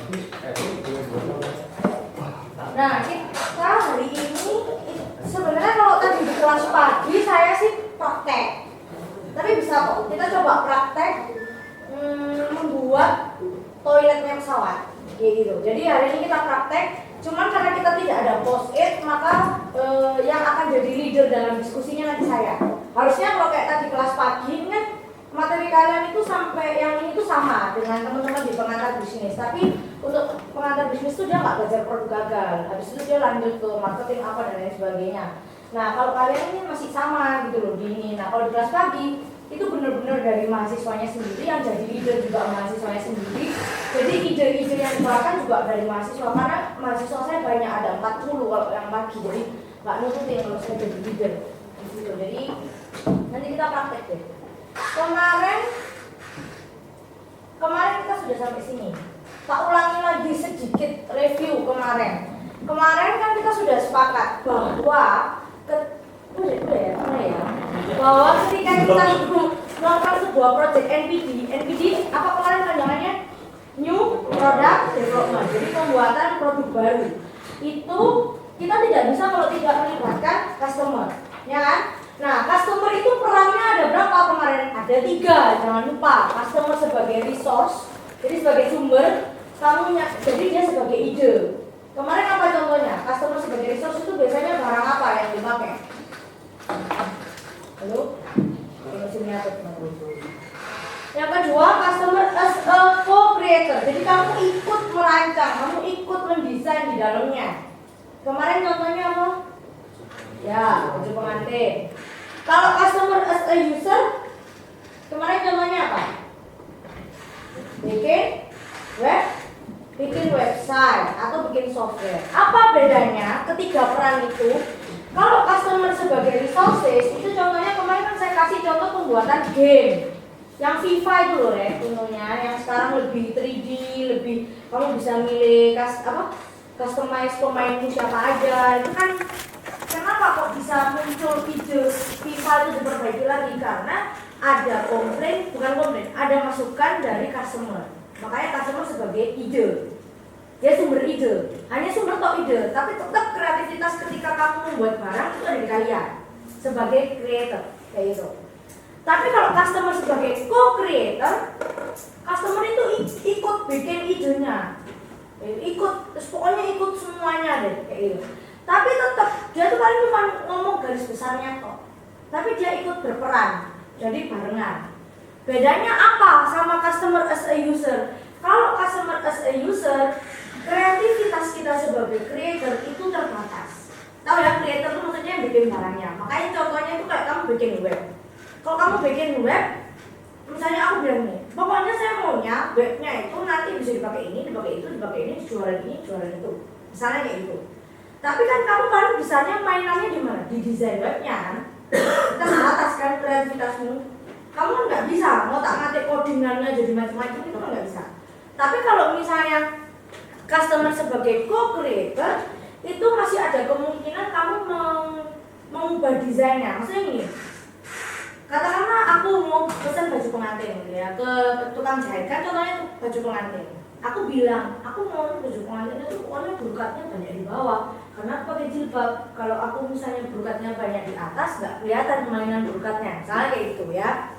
Nah, kita hari ini sebenarnya kalau tadi di kelas pagi saya sih praktek, tapi bisa kok kita coba praktek membuat toiletnya pesawat kayak gitu. Jadi hari ini kita praktek, cuman karena kita tidak ada post-it, maka yang akan jadi leader dalam diskusinya nanti saya. Harusnya kalau kayak tadi kelas pagi ini kan materi kalian itu sampai yang ini tuh sama dengan teman-teman di pengantar bisnis, tapi untuk pengantar bisnis itu dia nggak belajar produk gagal, habis itu dia lanjut ke marketing apa dan lain sebagainya. Nah kalau kalian ini masih sama gitu loh di ini. Nah kalau di kelas pagi itu benar-benar dari mahasiswanya sendiri, yang jadi leader juga mahasiswanya sendiri. Jadi ide-ide yang dikeluarkan juga dari mahasiswa, karena mahasiswa saya banyak, ada 40 kalau yang pagi, jadi nggak nututin kalau saya jadi leader gitu. Jadi nanti kita praktek deh. Kemarin kita sudah sampai sini. Tak ulangi lagi sedikit review kemarin. Kemarin kan kita sudah sepakat bahwa bahwa ketika kita melakukan sebuah project NPD apa kemarin panjangannya? New Product Development. Jadi pembuatan produk baru. Itu kita tidak bisa kalau tidak melibatkan customer, ya kan? Nah, customer itu perannya ada berapa kemarin? Ada 3, jangan lupa. Customer sebagai resource, jadi sebagai sumber, jadi dia sebagai ide. Kemarin apa contohnya? Customer sebagai resource itu biasanya barang apa yang dipakai? Halo? Yang kedua, customer as a co-creator. Jadi kamu ikut merancang, kamu ikut mendesain di dalamnya. Kemarin contohnya apa? Ya, baju pengantin. Kalau customer as a user, kemarin contohnya apa? Bikin website atau bikin software. Apa bedanya ketiga peran itu? Kalau customer sebagai resources, itu contohnya kemarin kan saya kasih contoh pembuatan game. Yang FIFA itu loh ya, contohnya yang sekarang lebih 3D, lebih kamu bisa milih customize pemainmu siapa aja. Itu kan kenapa kok bisa muncul ide FIFA itu diperbaiki lagi? Karena ada ada masukan dari customer. Makanya customer sebagai ide, dia sumber ide, hanya sumber tok ide, tapi tetap kreativitas ketika kamu membuat barang itu ada di kalian sebagai creator kayak gitu. Tapi kalau customer sebagai co-creator, customer itu ikut bikin idenya, pokoknya ikut semuanya deh kayak gitu. Tapi tetap dia tuh paling cuma ngomong garis besarnya kok, tapi dia ikut berperan, jadi barengan. Bedanya apa sama customer as a user? Kalau customer as a user, kreativitas kita sebagai creator itu terbatas. Tahu ya, creator itu maksudnya yang bikin barangnya. Makanya contohnya itu kayak kamu bikin web. Kalau kamu bikin web, misalnya aku bilang nih, pokoknya saya maunya webnya itu nanti bisa dipakai ini, dipakai itu, dipakai ini, jualan ini, jualan itu. Misalnya kayak gitu. Tapi kan kamu paling besarnya mainannya di mana? Di desain webnya kan. Kita atas kan kreativitasmu. Kamu nggak bisa mau tak ngatik codingannya jadi macam-macam, itu kan nggak bisa. Tapi kalau misalnya customer sebagai co-creator, itu masih ada kemungkinan kamu mengubah desainnya. Maksudnya gini, katakanlah aku mau pesan baju pengantin gitu ya, ke tukang jahit, kan contohnya itu baju pengantin. Aku bilang, aku mau baju pengantin itu pokoknya brokatnya banyak di bawah, karena aku pakai jilbab. Kalau aku misalnya brokatnya banyak di atas, nggak kelihatan mainan brokatnya, misalnya kayak gitu ya.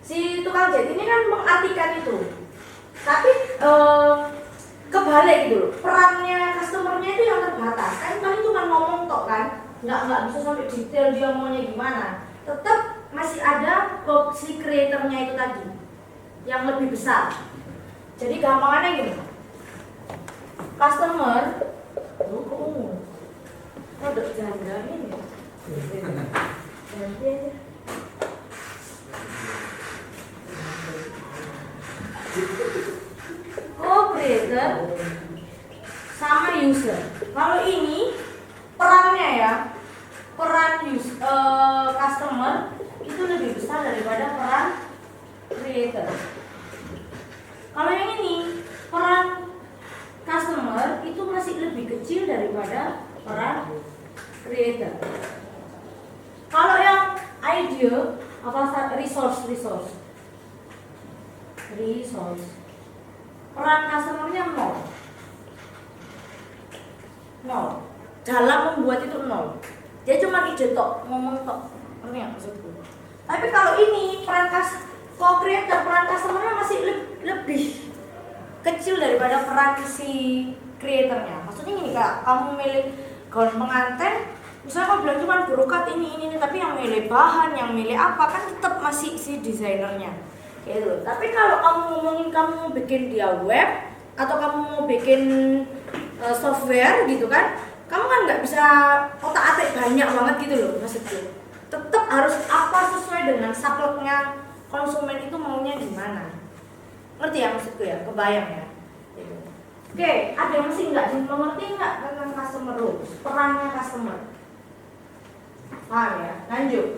Si tukang jahit ini kan mengartikan itu, tapi kebalik gitu loh, perannya customernya itu yang terbatas. Kan paling cuma ngomong tok kan, nggak bisa sampai detail dia maunya gimana. Tetap masih ada si creatornya itu tadi yang lebih besar. Jadi gampangannya gini, customer produk janda ini ganti aja. Co-creator sama user. Kalau ini perannya ya, peran customer itu lebih besar daripada peran creator. Kalau yang ini peran customer itu masih lebih kecil daripada peran creator. Kalau yang idea apa resource, peran customernya 0. nol. Dalam membuat itu nol. Dia cuma ide tok, ngomong tok. Ngerti nggak maksudku? Tapi kalau ini peran co-creator, peran customer-nya masih lebih kecil daripada peran si creatornya. Maksudnya gini kak, kamu milih gaun pengantin, misalnya kamu bilang cuma brokat ini, tapi yang milih bahan, yang milih apa kan tetap masih si desainernya. Gitu. Tapi kalau kamu ngomongin kamu mau bikin dia web atau kamu mau bikin software gitu kan, kamu kan nggak bisa otak-atik banyak banget gitu loh maksudku. Tetap harus apa sesuai dengan sakleknya konsumen itu maunya gimana. Ngerti ya maksudku ya, kebayang ya. Gitu. Oke, ada yang masih nggak mengerti nggak tentang customer rules, perannya customer? Paham ya? Lanjut.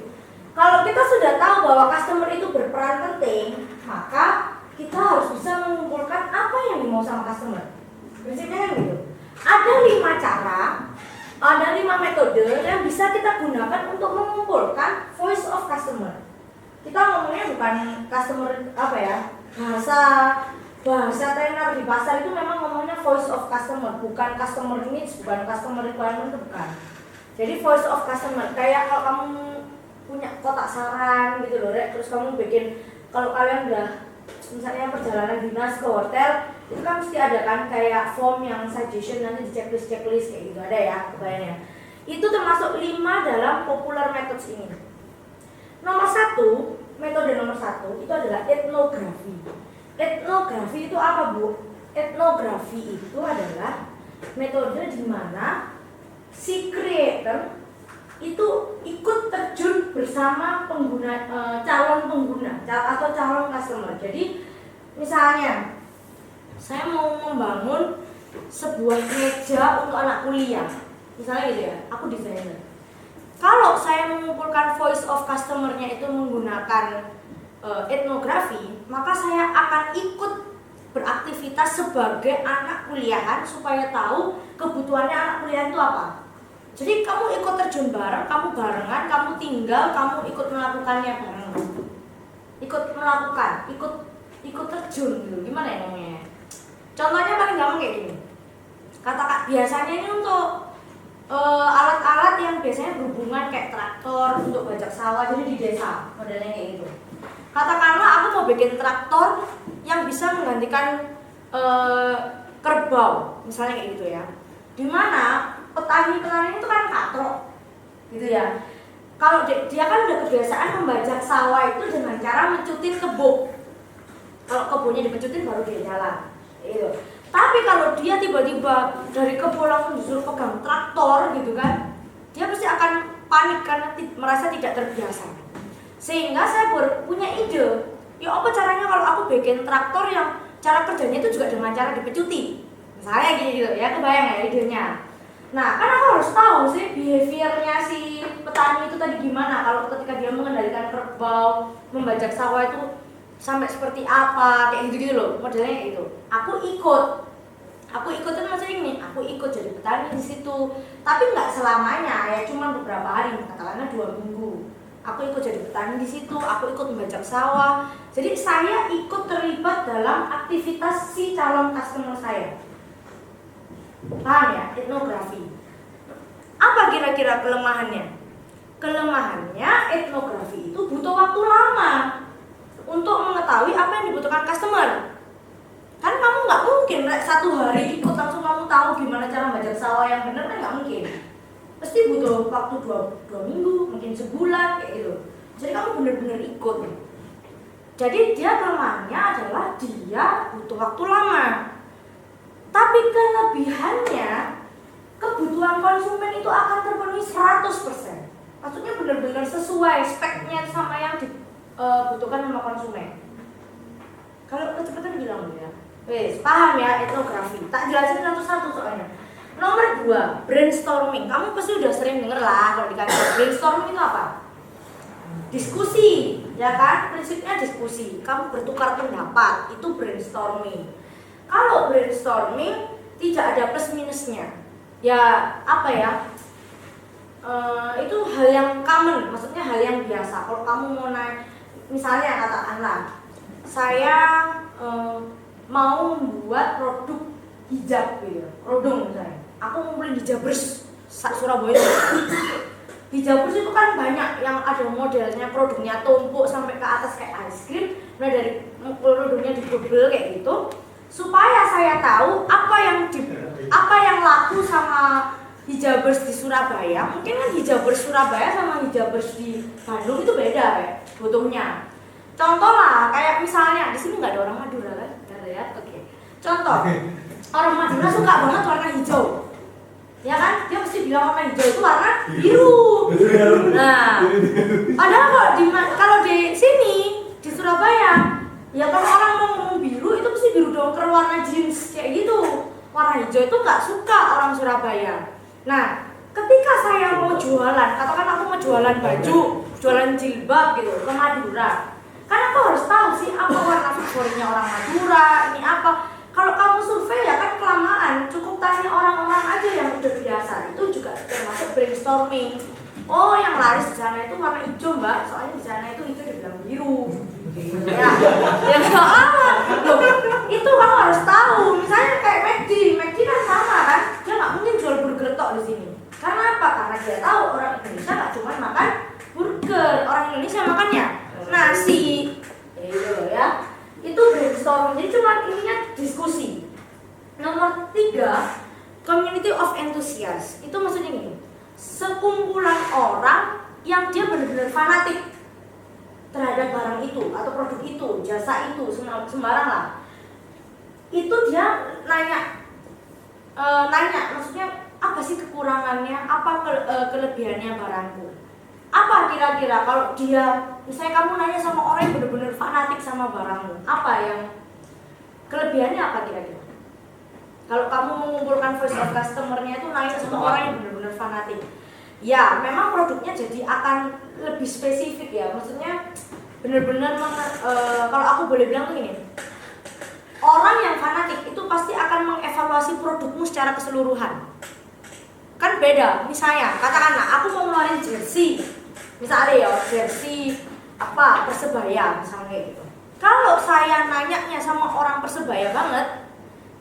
Kalau kita sudah tahu bahwa customer itu berperan penting, maka kita harus bisa mengumpulkan apa yang dimau sama customer. Prinsipnya kan gitu. Ada 5 cara, ada 5 metode yang bisa kita gunakan untuk mengumpulkan voice of customer. Kita ngomongnya bukan customer apa ya, bahasa tenar di pasar itu memang ngomongnya voice of customer, bukan customer needs, bukan customer requirement, itu bukan. Jadi voice of customer, kayak kalau kamu punya kotak saran gitu loh, Rek, terus kamu bikin, kalau kalian udah misalnya perjalanan dinas ke hotel, itu kan mesti ada kan kayak form yang suggestion, nanti di checklist kayak gitu, ada ya, kebayangnya. Itu termasuk 5 dalam popular methods ini. Metode nomor 1 itu adalah etnografi. Etnografi itu apa, Bu? Etnografi itu adalah metode di mana si creator itu ikut terjun bersama pengguna, calon pengguna atau calon customer. Jadi misalnya saya mau membangun sebuah meja untuk anak kuliah, misalnya gitu ya, aku desainer. Kalau saya mengumpulkan voice of customer-nya itu menggunakan etnografi, maka saya akan ikut beraktivitas sebagai anak kuliahan supaya tahu kebutuhannya anak kuliahan itu apa. Jadi kamu ikut terjun bareng, kamu barengan, kamu tinggal, kamu ikut melakukannya bareng. Ikut terjun gitu. Gimana ya namanya? Contohnya paling gampang kayak gini. Katakan biasanya ini untuk alat-alat yang biasanya berhubungan kayak traktor untuk bajak sawah, jadi di desa modelnya kayak gitu. Katakanlah aku mau bikin traktor yang bisa menggantikan kerbau, misalnya kayak gitu ya. Dimana petani itu kan katrok, gitu ya. Kalau dia kan udah kebiasaan membajak sawah itu dengan cara mencutin kebo. Kalau kebonya dipecutin baru dia jalan, gitu. Tapi kalau dia tiba-tiba dari kebo langsung disuruh pegang traktor gitu kan, dia pasti akan panik karena merasa tidak terbiasa. Sehingga saya punya ide, ya apa caranya kalau aku bikin traktor yang cara kerjanya itu juga dengan cara dipecuti. Misalnya gitu ya, kebayang ya idenya. Nah kan aku harus tahu sih behaviornya si petani itu tadi gimana. Kalau ketika dia mengendalikan kerbau, membajak sawah itu sampai seperti apa, kayak gitu-gitu loh, modelnya kayak gitu. Aku ikut itu maksudnya ini, aku ikut jadi petani di situ. Tapi nggak selamanya, ya cuma beberapa hari, katakanlah 2 minggu. Aku ikut jadi petani di situ, aku ikut membajak sawah. Jadi saya ikut terlibat dalam aktivitas si calon customer saya. Paham ya? Etnografi. Apa kira-kira kelemahannya? Kelemahannya etnografi itu butuh waktu lama untuk mengetahui apa yang dibutuhkan customer. Kan kamu nggak mungkin 1 hari ikut langsung kamu tahu gimana cara membajak sawah yang benar, kan nggak mungkin. Pasti butuh waktu 2 minggu, mungkin sebulan kayak gitu. Jadi kamu benar-benar ikut. Jadi dia kelemahannya adalah dia butuh waktu lama. Tapi kelebihannya, kebutuhan konsumen itu akan terpenuhi 100%. Maksudnya benar-benar sesuai speknya sama yang dibutuhkan sama konsumen. Kalau kecepatan bilang ya. Wes, paham ya etnografi. Tak jelasin satu-satu soalnya. Nomor 2, brainstorming. Kamu pasti udah sering denger lah kalau di kantor. Brainstorming itu apa? Diskusi, ya kan? Prinsipnya diskusi. Kamu bertukar pendapat, itu brainstorming. Kalau brainstorming tidak ada plus minusnya. Ya, apa ya? Itu hal yang common, maksudnya hal yang biasa. Kalau kamu mau naik, misalnya katakanlah saya mau membuat produk hijab gitu, kerudung misalnya. aku ngumpulin Hijabers Surabaya. Hijabers itu kan banyak yang ada modelnya, produknya tumpuk sampai ke atas kayak es krim. Nah dari produknya didobel kayak gitu, supaya saya tahu apa yang laku sama Hijabers di Surabaya. Mungkin kan Hijabers Surabaya sama Hijabers di Bandung itu beda ya butuhnya. Contoh lah, kayak misalnya di sini nggak ada orang Madura kan? Nggak ada ya? Oke. Contoh, orang Madura suka banget warna hijau. Ya kan, dia pasti bilang warna hijau itu warna biru. Nah, padahal kalau di sini di Surabaya, ya kalau orang mau ngomong biru itu pasti biru dongker warna jeans kayak gitu. Warna hijau itu nggak suka orang Surabaya. Nah, ketika saya mau jualan, katakan aku mau jualan baju, jualan jilbab gitu ke Madura, kan aku harus tahu sih apa warna favoritnya orang Madura, ini apa. Kalau kamu survei ya kan kelamaan, cukup tanya orang-orang aja yang udah biasa. Itu juga termasuk brainstorming. Oh, yang laris di sana itu warna hijau mbak, soalnya di sana itu hijau dibilang biru. Ya soalnya, loh, itu kamu harus tahu. Misalnya kayak McD kan sama kan, dia nggak mungkin jual burger tok di sini. Karena apa? Karena dia tahu orang Indonesia nggak cuma makan burger, orang Indonesia makannya nasi. Ya. Itu brainstorming, jadi cuma ininya diskusi. Nomor 3, community of enthusiast. Itu maksudnya gini, sekumpulan orang yang dia benar-benar fanatik terhadap barang itu atau produk itu, jasa itu, sembarang lah. Itu dia nanya, maksudnya apa sih kekurangannya, apa kelebihannya barangku. Apa kira-kira kalau dia, misalnya kamu nanya sama orang yang benar-benar fanatik sama barangmu, apa yang kelebihannya apa kira-kira? Kalau kamu mengumpulkan voice of customer-nya itu nanya sama orang yang benar-benar fanatik, ya memang produknya jadi akan lebih spesifik ya, maksudnya benar-benar kalau aku boleh bilang tuh gini, orang yang fanatik itu pasti akan mengevaluasi produkmu secara keseluruhan. Kan beda, misalnya katakanlah aku mau ngeluarin jersey, misalnya ya jersey apa Persebaya misalnya gitu. Kalau saya nanyanya sama orang Persebaya banget,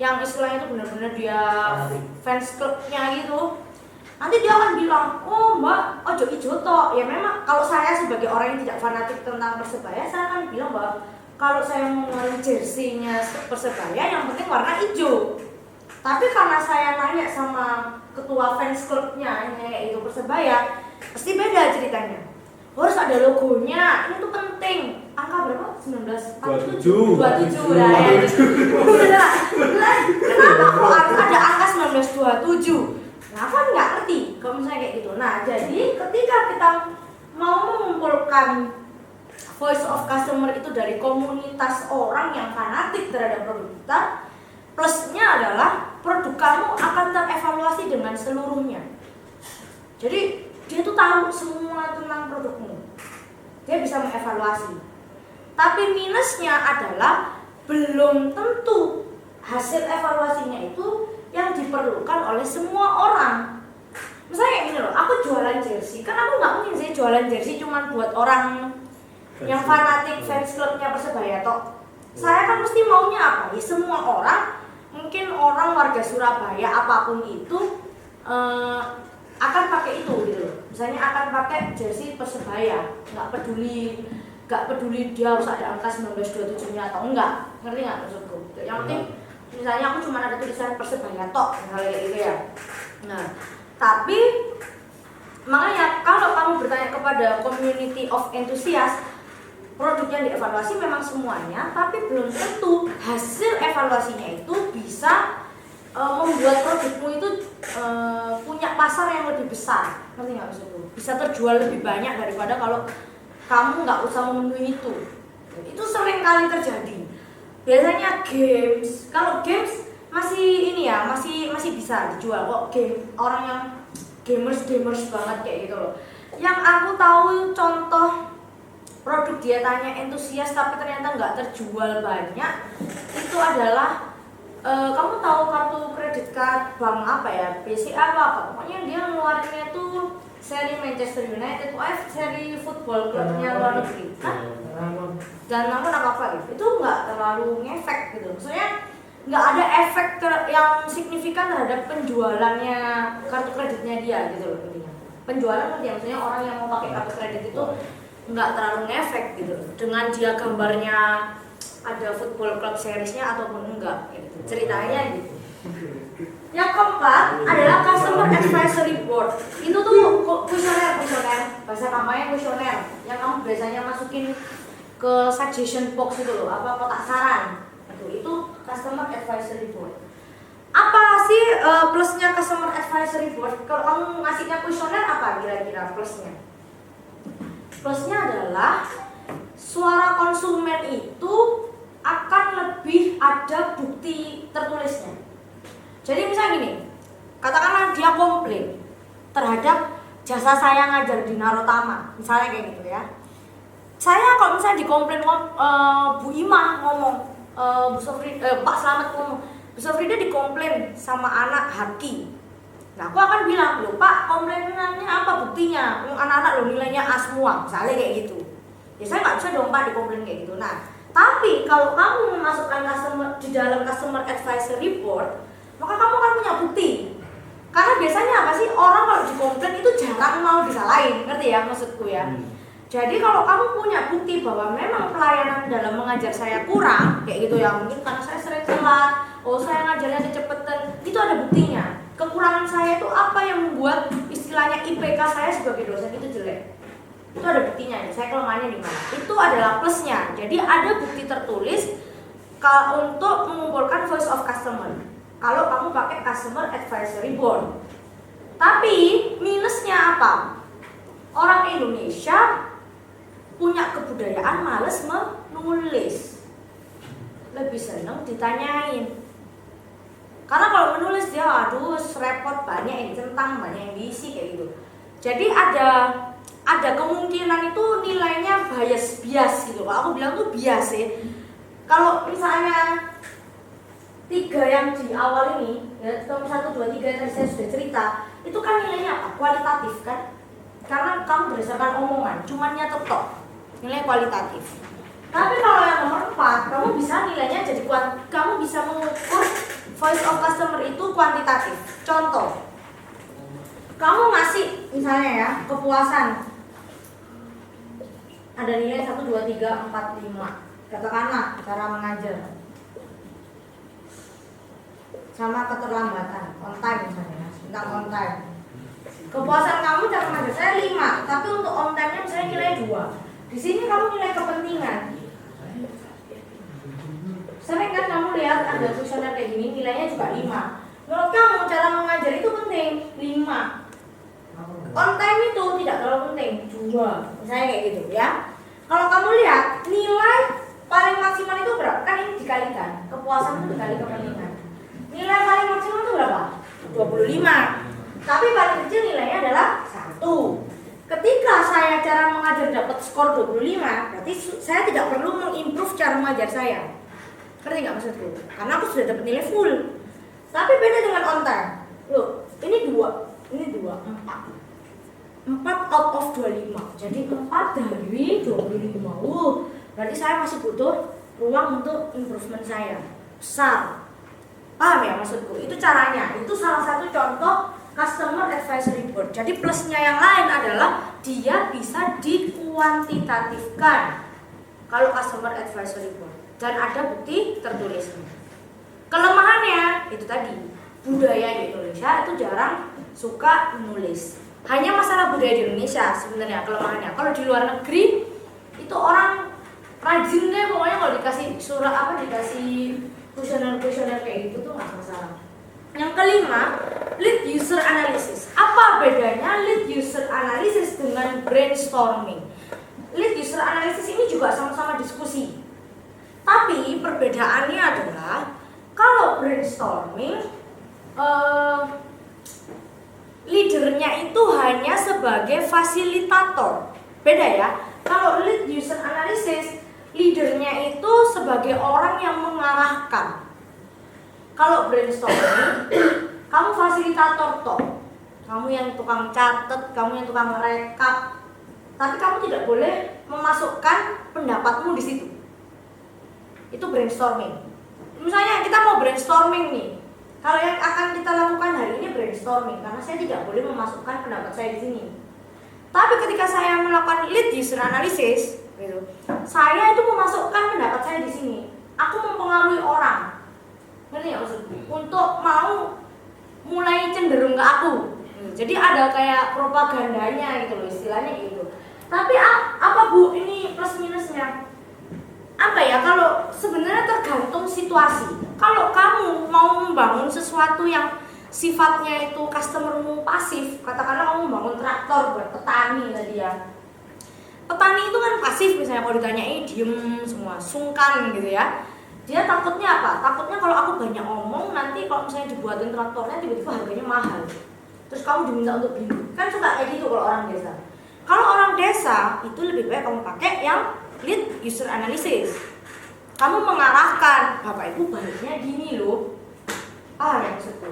yang istilahnya itu benar-benar dia fans klubnya gitu, nanti dia akan bilang, oh mbak, ojo ijo tok. Ya memang kalau saya sebagai orang yang tidak fanatik tentang Persebaya, saya akan bilang bahwa kalau saya mau ngeluarin jersey-nya Persebaya, yang penting warna hijau. Tapi karena saya nanya sama ketua fans clubnya kayak itu Persebaya, pasti beda ceritanya. Harus ada logonya, ini tuh penting. Angka berapa? 1947 lah ya. Kenapa kok harus ada angka 1927? Nah, aku kan nggak ngerti kalau misalnya kayak gitu. Nah, jadi ketika kita mau mengumpulkan voice of customer itu dari komunitas orang yang fanatik terhadap produk kita, plusnya adalah produk kamu akan terevaluasi dengan seluruhnya. Jadi dia tuh tahu semua tentang produkmu, dia bisa mengevaluasi. Tapi minusnya adalah belum tentu hasil evaluasinya itu yang diperlukan oleh semua orang. Misalnya kayak gini loh, aku jualan jersey, kan aku nggak mungkin sih jualan jersey cuma buat orang yang fanatik fans clubnya Persebaya toh. Saya kan mesti maunya apa? Ya semua orang, mungkin orang warga Surabaya apapun itu akan pakai itu gitu. Misalnya akan pakai jersey Persebaya, nggak peduli dia harus ada angka 1927-nya atau enggak. Ngerti nggak maksudku? Yang penting misalnya aku cuma ada tulisan Persebaya tok, misalnya kayak gitu ya. Nah, tapi makanya kalau kamu bertanya kepada community of enthusiast, produk yang dievaluasi memang semuanya, tapi belum tentu hasil evaluasinya itu bisa membuat produkmu itu punya pasar yang lebih besar. Ngerti nggak maksudku? Bisa terjual lebih banyak daripada kalau kamu nggak usah memenuhi itu. Itu sering kali terjadi. Biasanya games, kalau games masih ini ya, masih bisa dijual kok game. Orang yang gamers banget kayak gitu loh. Yang aku tahu contoh produk dia tanya entusias tapi ternyata nggak terjual banyak, itu adalah kamu tahu kartu kredit card bank apa ya, BCA apa, pokoknya dia ngeluarinnya tuh seri Manchester United, seri football klubnya luar negeri kan, dan namun apa gitu, itu nggak terlalu ngefek gitu, maksudnya nggak ada efek yang signifikan terhadap penjualannya kartu kreditnya dia gitu loh intinya. Penjualan kan maksudnya orang yang mau pakai kartu kredit itu nggak terlalu ngefek gitu loh. Dengan dia gambarnya ada football club seriesnya ataupun enggak gitu. Ceritanya gitu. Yang keempat adalah customer advisory board. Itu tuh kuesioner bahasa kampanye kuesioner yang kamu biasanya masukin ke suggestion box itu loh, apa kotak saran. Itu customer advisory board. Apa sih plusnya customer advisory board? Kalau kamu ngasihnya kuesioner apa kira-kira plusnya? Plusnya adalah suara konsumen itu akan lebih ada bukti tertulisnya. Jadi misalnya gini, katakanlah dia komplain terhadap jasa saya ngajar di Narotama, misalnya kayak gitu ya. Saya kalau misalnya dikomplain Bu Ima ngomong, Pak Slamet ngomong, Bu Sofrida dikomplain sama anak Haki. Nah aku akan bilang, loh Pak, komplainannya apa buktinya? Anak-anak lo nilainya A semua, misalnya kayak gitu. Ya saya nggak bisa dong Pak dikomplain kayak gitu. Nah, tapi kalau kamu memasukkan customer di dalam customer advisory board, maka kamu akan punya bukti. Karena biasanya apa sih, orang kalau dikomplain itu jarang mau disalahin, ngerti ya maksudku ya. Jadi kalau kamu punya bukti bahwa memang pelayanan dalam mengajar saya kurang, kayak gitu ya, mungkin karena saya sering telat, saya ngajarnya kecepatan, itu ada buktinya. Kekurangan saya itu apa yang membuat istilahnya IPK saya sebagai dosen itu jelek. Itu ada buktinya, saya kelemahannya di mana. Itu adalah plusnya. Jadi ada bukti tertulis untuk mengumpulkan voice of customer. Kalau kamu pakai customer advisory board. Tapi minusnya apa? Orang Indonesia punya kebudayaan males menulis. Lebih seneng ditanyain. Karena kalau menulis dia aduh repot, banyak yang centang, banyak yang diisi kayak gitu. Jadi ada kemungkinan itu nilainya bias gitu. Kalau aku bilang tuh bias ya. Kalau misalnya 3 yang di awal ini, ya, 1, 2, 3 yang tadi saya sudah cerita, itu kan nilainya apa? Kualitatif kan? Karena kamu berdasarkan omongan, cuman nyatet tok, nilai kualitatif. Tapi kalau yang nomor 4, kamu bisa nilainya jadi kamu bisa mengukur voice of customer itu kuantitatif. Contoh, kamu ngasih misalnya ya kepuasan, ada nilai 1, 2, 3, 4, 5, katakanlah cara mengajar sama keterlambatan, on time misalnya, tentang on time. Kepuasan kamu cara mengajar saya 5, tapi untuk on time-nya misalnya nilai 2. Di sini kamu nilai kepentingan. Sering kan kamu lihat ada kuesioner kayak gini, nilainya juga 5. Menurut kamu cara mengajar itu penting 5. On time itu tidak terlalu penting 2. Misalnya kayak gitu ya. Kalau kamu lihat nilai paling maksimal itu berapa? Kan ini dikalikan. Kepuasan itu dikali kepentingan. Nilai paling maksimal itu berapa? 25. Tapi paling kecil nilainya adalah 1. Ketika saya cara mengajar dapat skor 25, berarti saya tidak perlu mengimprove cara mengajar saya. Ngerti nggak maksudku? Karena aku sudah dapat nilai full. Tapi beda dengan on time. Loh, ini 2, 4. 4 out of 25. Jadi 4 dari 25. Berarti saya masih butuh ruang untuk improvement saya. Besar. Paham ya maksudku? Itu caranya. Itu salah satu contoh customer advisory board. Jadi plusnya yang lain adalah dia bisa dikuantitatifkan kalau customer advisory board dan ada bukti tertulisnya. Kelemahannya itu tadi, budaya di Indonesia itu jarang suka menulis. Hanya masalah budaya di Indonesia sebenarnya kelemahannya. Kalau di luar negeri itu orang rajin deh, pokoknya kalau dikasih surat dikasih kuesioner kayak gitu tuh nggak masalah. Yang kelima, lead user analysis. Apa bedanya lead user analysis dengan brainstorming? Lead user analysis ini juga sama-sama diskusi. Tapi perbedaannya adalah kalau brainstorming leadernya itu hanya sebagai fasilitator. Beda ya. Kalau lead user analysis, leadernya itu sebagai orang yang mengarahkan. Kalau brainstorming, kamu fasilitator toh. Kamu yang tukang catat, kamu yang tukang rekap. Tapi kamu tidak boleh memasukkan pendapatmu di situ. Itu brainstorming. Misalnya kita mau brainstorming nih. Kalau yang akan kita lakukan brainstorming karena saya tidak boleh memasukkan pendapat saya di sini. Tapi ketika saya melakukan lead user analysis, gitu, saya itu memasukkan pendapat saya di sini. Aku mempengaruhi orang, ngerti nggak maksudku? Untuk mau mulai cenderung ke aku. Jadi ada kayak propagandanya gitu loh, istilahnya gitu. Tapi apa Bu ini plus minusnya? Apa ya, kalau sebenarnya tergantung situasi. Kalau kamu mau membangun sesuatu yang sifatnya itu customermu pasif, katakanlah kamu membangun traktor buat petani tadi ya. Petani itu kan pasif, misalnya kalau ditanyai diem semua, sungkan gitu ya. Dia takutnya apa? Takutnya kalau aku banyak ngomong, nanti kalau misalnya dibuatin traktornya tiba-tiba harganya mahal. Terus kamu diminta untuk beli. Kan suka kayak gitu kalau orang desa. Kalau orang desa itu lebih baik kamu pakai yang lead user analysis. Kamu mengarahkan, Bapak Ibu baiknya gini loh. Ya maksudku.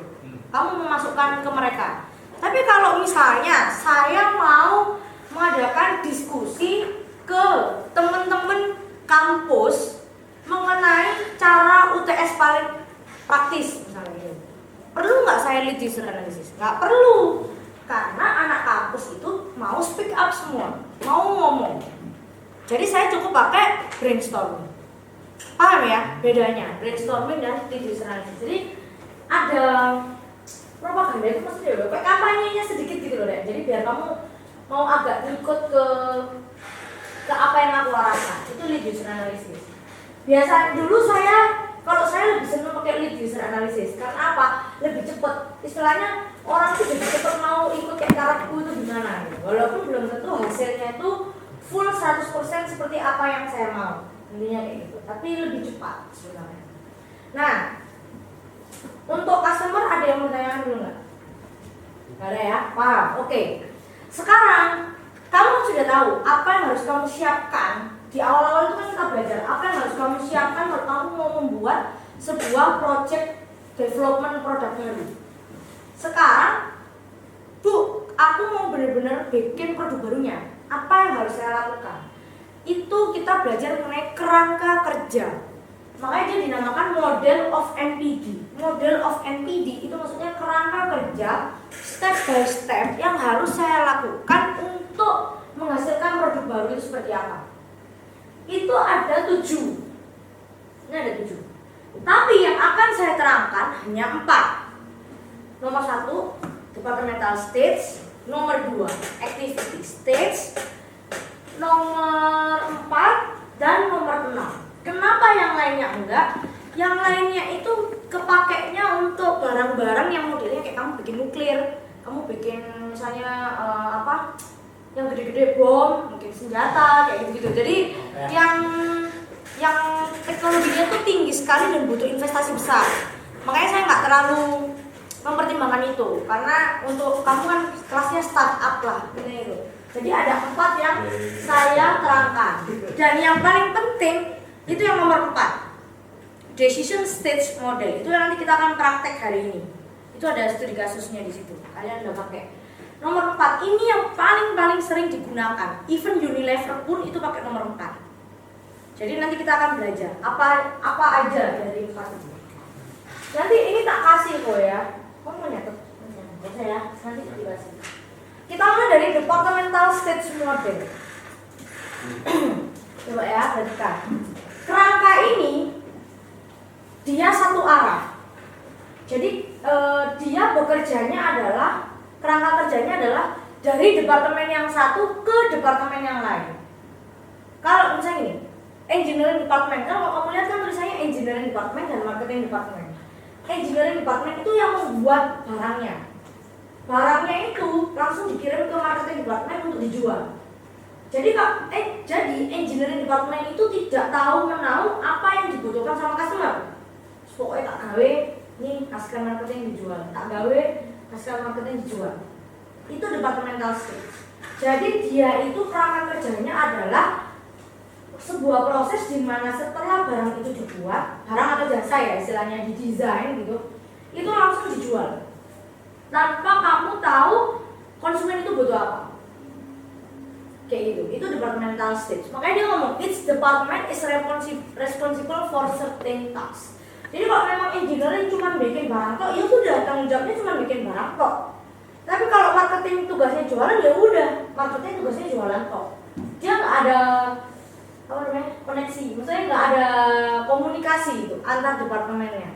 Kamu memasukkan ke mereka. Tapi kalau misalnya saya mau mengadakan diskusi ke teman-teman kampus mengenai cara UTS paling praktis misalnya gitu. Perlu nggak saya lead user analysis? Nggak perlu, karena anak kampus itu mau speak up semua, mau ngomong. Jadi saya cukup pakai brainstorming. Paham ya bedanya brainstorming dan lead user analysis? Jadi ada propaganda itu maksudnya loh, kayak kampanyenya sedikit gitu loh deh. Jadi biar kamu mau agak ikut ke apa yang aku arahkan, itu lead user analysis. Biasa dulu kalau saya lebih senang pakai lead user analysis karena apa? Lebih cepat. Istilahnya orang tuh lebih cepat mau ikut kayak karakterku itu gimana gitu. Walaupun belum tentu hasilnya itu full 100% seperti apa yang saya mau. Intinya kayak gitu. Tapi lebih cepat sebenarnya. Nah, untuk customer ada yang mau tanyakan dulu nggak? Nggak ada ya? Paham? Oke. Sekarang kamu sudah tahu apa yang harus kamu siapkan. Di awal-awal itu kan kita belajar apa yang harus kamu siapkan kalau kamu mau membuat sebuah project development produk baru. Sekarang, Bu, aku mau benar-benar bikin produk barunya. Apa yang harus saya lakukan? Itu kita belajar mengenai kerangka kerja. Makanya dia dinamakan model of NPD. Model of NPD itu maksudnya kerangka kerja step by step yang harus saya lakukan untuk menghasilkan produk baru itu seperti apa. Itu ada 7. Ini ada 7. Tapi yang akan saya terangkan hanya 4. Nomor 1, departmental stage. Nomor 2, activity stage. Nomor 4 dan nomor 6. Kenapa yang lainnya enggak? Yang lainnya itu kepakainya untuk barang-barang yang modelnya kayak kamu bikin nuklir, kamu bikin misalnya yang gede-gede bom, mungkin senjata kayak gitu-gitu. Jadi yang teknologinya tuh tinggi sekali dan butuh investasi besar. Makanya saya nggak terlalu mempertimbangkan itu, karena untuk kamu kan kelasnya startup lah, ini itu. Jadi ada 4 yang saya terangkan. Dan yang paling penting itu yang nomor 4, decision stage model. Itu yang nanti kita akan praktek hari ini. Itu ada studi kasusnya di situ. Kalian udah pakai. Nomor 4 ini yang paling sering digunakan. Even Unilever pun itu pakai nomor 4. Jadi nanti kita akan belajar apa aja dari 4 itu. Nanti ini tak kasih kok ya. Kamu mau nyatet? Bisa ya. Nanti dikasih. Kita mulai dari departmental stage model. Coba ya, perhatikan. Kerangka ini dia satu arah. Jadi dia bekerjanya adalah kerangka kerjanya adalah dari departemen yang satu ke departemen yang lain. Kalau misalnya ini engineering department, kalau kamu lihat kan tulisannya engineering department dan marketing department. Engineering department itu yang membuat barangnya. Barangnya itu langsung dikirim ke marketing department untuk dijual. Jadi engineering department itu tidak tahu menahu apa yang dibutuhkan sama customer. Pokoknya tak gawe, nih hasil marketing dijual. Tak gawe, hasil marketing dijual. Itu departmental stage. Jadi dia itu kerangka kerjanya adalah sebuah proses di mana setelah barang itu dibuat, barang atau jasa ya istilahnya didesain gitu, itu langsung dijual. Tanpa kamu tahu konsumen itu butuh apa. Kayak gitu, itu departmental stage. Makanya dia ngomong, each department is responsible for certain tasks. Jadi kalau memang engineering cuma bikin barang, kok ya sudah udah tanggung jawabnya cuma bikin barang kok. Tapi kalau marketing tugasnya jualan ya udah, marketing tugasnya jualan kok. Dia nggak ada apa namanya koneksi, maksudnya nggak ada komunikasi itu antar departemennya.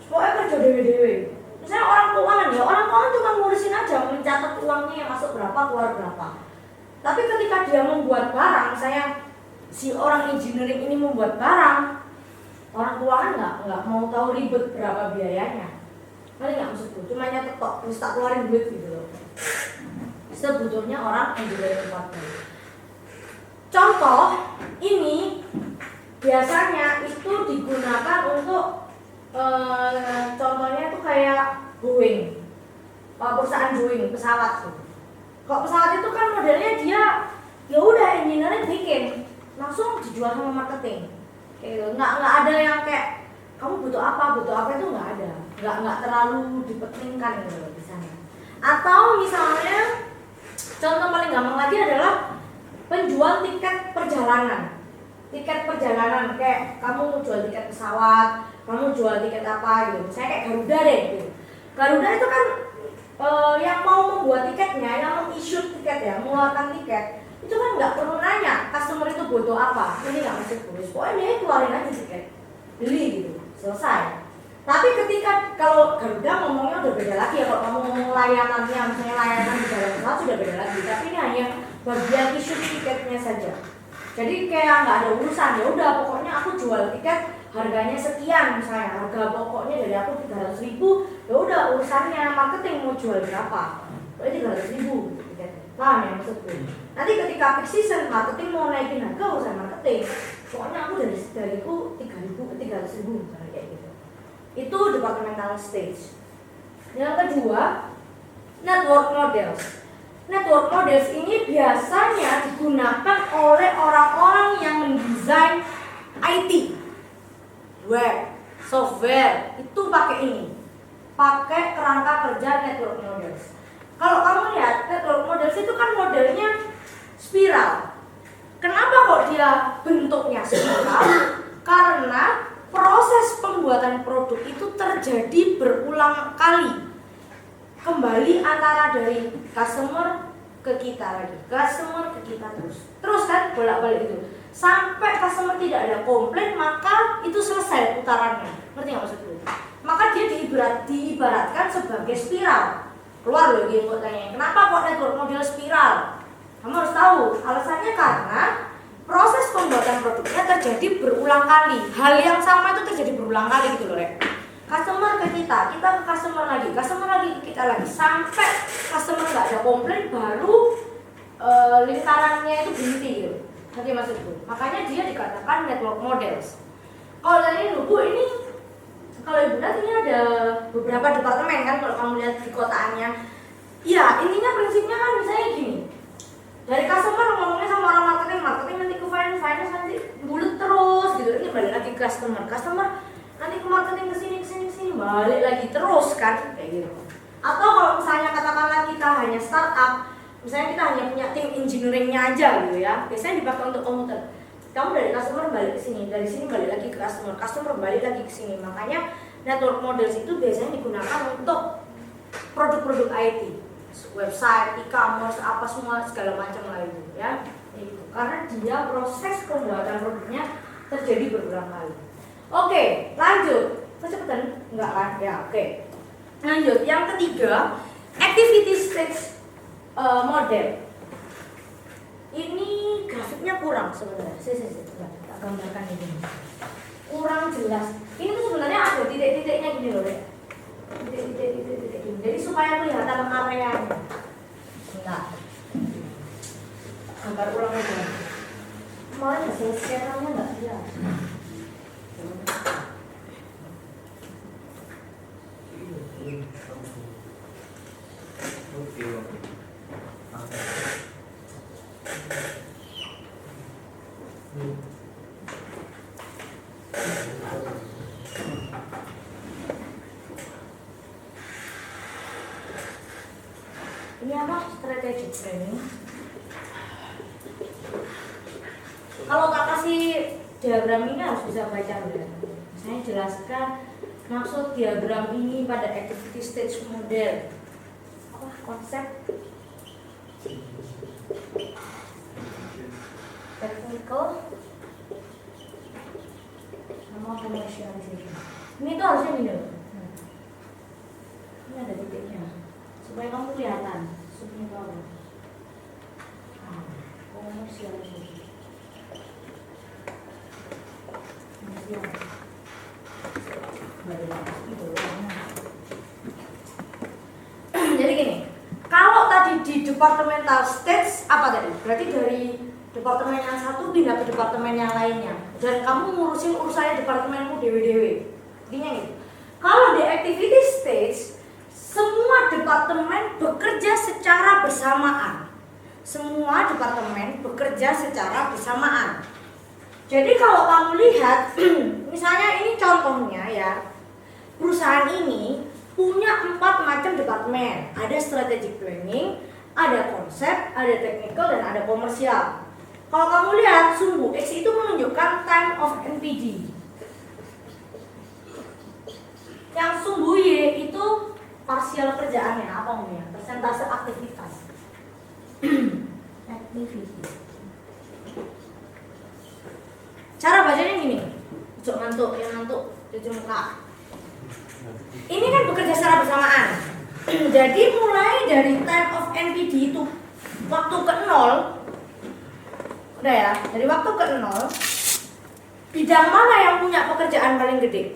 Pokoknya kerja dewe-dewe. Misalnya orang keuangan cuma ngurusin aja, mencatat uangnya yang masuk berapa, keluar berapa. Tapi ketika dia membuat barang, si orang engineering ini membuat barang, orang keuangan nggak mau tahu ribet berapa biayanya. Ngerti nggak maksudku? Cuma nyatet tok, terus tak keluarin duit gitu loh. Sebetulnya orang engineering department. Contoh ini biasanya itu digunakan untuk contohnya tuh kayak Boeing, perusahaan Boeing pesawat tuh. Kalau pesawat itu kan modelnya dia ya udah engineering bikin langsung dijual sama marketing, kayak gitu. Nggak ada yang kayak kamu butuh apa itu nggak ada, nggak terlalu dipentingkan gitu di sana. Atau misalnya contoh paling gampang lagi adalah penjual tiket perjalanan. Tiket perjalanan kayak kamu jual tiket pesawat, kamu jual tiket apa gitu. Saya kayak Garuda deh gitu. Garuda itu kan yang mau membuat tiketnya, yang meng-issue tiket ya, mengeluarkan tiket, itu kan nggak perlu nanya customer itu butuh apa. Ini nggak mesti tulis, pokoknya dia keluarin aja tiket, beli gitu, selesai. Tapi ketika kalau Garuda ngomongnya udah beda lagi ya, kalau kamu ngomong layanannya, misalnya layanan di dalam pesawat sudah beda lagi. Tapi ini hanya bagian issue tiketnya saja. Jadi kayak nggak ada urusan, ya udah pokoknya aku jual tiket harganya sekian, misalnya harga pokoknya dari aku 300.000, ya udah urusannya marketing mau jual berapa, pokoknya 300.000 tiketnya. Paham ya maksudku? Nanti ketika peak season marketing mau naikin harga urusan marketing, pokoknya aku dari aku 3.000 ke 300.000 misalnya kayak gitu. Itu departmental stage. Yang kedua, network models. Network models ini biasanya digunakan oleh orang-orang yang mendesain IT, web, software, itu pakai ini, pakai kerangka kerja network models. Kalau kamu lihat network models itu kan modelnya spiral. Kenapa kok dia bentuknya spiral? Karena proses pembuatan produk itu terjadi berulang kali. Kembali antara dari customer ke kita lagi, customer ke kita terus kan bolak-balik itu sampai customer tidak ada komplain, maka itu selesai putarannya. Ngerti nggak maksudku? Maka dia diibaratkan sebagai spiral. Keluar loh dia buat tanya, kenapa kok network model spiral? Kamu harus tahu alasannya, karena proses pembuatan produknya terjadi berulang kali. Hal yang sama itu terjadi berulang kali gitu loh, Rek. Customer ke kita ke customer lagi ke kita lagi, sampai customer nggak ada komplain, baru lingkarannya itu berhenti gitu. Nanti maksudku. Makanya dia dikatakan network models. Kalau dari Bu ini, kalau Ibu lihat ini ada beberapa departemen kan, kalau kamu lihat di kotaannya. Ya intinya prinsipnya kan misalnya gini. Dari customer ngomongnya sama orang marketing nanti ke finance nanti bulut terus gitu. Ini balik lagi ke customer nanti ke marketing kesini balik lagi terus kan kayak gitu. Atau kalau misalnya katakanlah kita hanya startup, misalnya kita hanya punya tim engineeringnya aja gitu ya, biasanya dipakai untuk komputer. Kamu dari customer balik ke sini, dari sini balik lagi ke customer balik lagi ke sini. Makanya network models itu biasanya digunakan untuk produk-produk IT, website, e-commerce, apa semua segala macam lah itu ya. Itu karena dia proses pembuatan produknya terjadi berulang kali. Oke, lanjut. Kecepatan? Enggak kan? Ya, oke. Lanjut, yang ketiga, activity stage model. Ini grafiknya kurang sebenarnya. Tak gambarkan ini. Kurang jelas. Ini tuh sebenarnya ada titik-titiknya gini loh, ya. Titik gini. Jadi supaya kelihatan areanya. Enggak. Gambar ulang aja. Kemarin hasil scan-nya enggak jelas. Ini apa? Strategic planning. Kalau tak kasih diagram ini harus bisa baca dulu. Saya jelaskan maksud diagram ini pada activity stage model? Apa konsep? Technical sama commercialization. Ini tuh harusnya gini loh. Ini ada titiknya supaya kamu kelihatan subnya kamu. Commercialization. Jadi gini, kalau tadi di departmental stage apa tadi? Berarti dari departemen yang satu pindah ke departemen yang lainnya, dan kamu ngurusin urusannya departemenmu dewe-dewe. Intinya gitu. Kalau di activity stage, semua departemen bekerja secara bersamaan. Semua departemen bekerja secara bersamaan. Jadi kalau kamu lihat, misalnya ini contohnya ya, perusahaan ini punya 4 macam departemen. Ada strategic planning, ada konsep, ada technical, dan ada komersial. Kalau kamu lihat, sumbu X itu menunjukkan time of NPD. Yang sumbu Y itu parsial kerjaannya, apa namanya? Persentase aktivitas. Activity. Cara bacanya gini, yang ngantuk, cuci muka. Ini kan bekerja secara bersamaan. Jadi mulai dari time of NPD itu waktu ke 0, udah ya, dari waktu ke 0, bidang mana yang punya pekerjaan paling gede?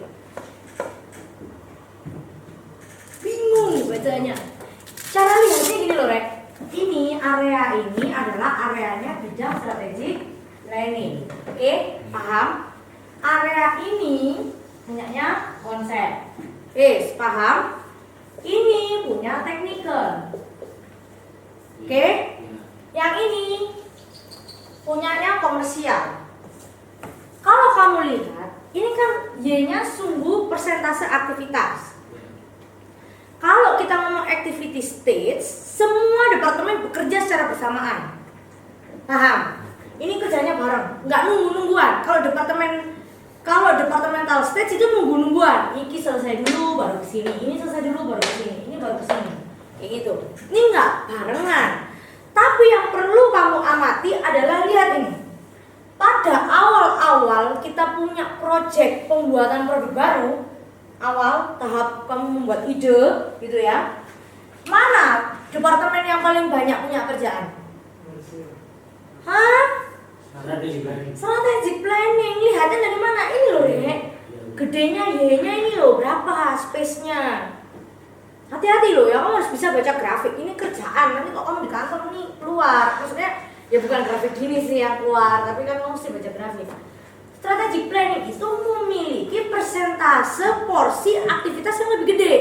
Bingung bacanya. Cara lihatnya gini loh, Rek. Ini area ini adalah areanya bidang strategic planning. Oke, paham? Area ini punyanya konsep. Paham? Ini punya technical. Oke? Yang ini punyanya komersial. Kalau kamu lihat, ini kan Y-nya sumbu persentase aktivitas. Kalau kita ngomong activity stage, semua departemen bekerja secara bersamaan. Paham? Ini kerjanya bareng, nggak nunggu-nungguan. Kalau departemental stage itu nunggu-nungguan. Ini selesai dulu baru kesini, ini selesai dulu baru kesini, ini baru kesini. Kayak gitu. Ini nggak barengan. Tapi yang perlu kamu amati adalah lihat ini. Pada awal-awal kita punya proyek pembuatan produk baru, awal tahap kamu membuat ide, gitu ya. Mana departemen yang paling banyak punya kerjaan? Hah? Strategic planning. Lihatnya dari mana? Ini loh, Dek. Gedenya Y-nya ini loh, berapa space-nya? Hati-hati loh ya, kamu harus bisa baca grafik. Ini kerjaan, nanti kok kamu di kantor nih keluar. Maksudnya ya bukan grafik gini sih yang keluar, tapi kan kamu mesti baca grafik. Strategic planning itu memiliki persentase porsi aktivitas yang lebih gede.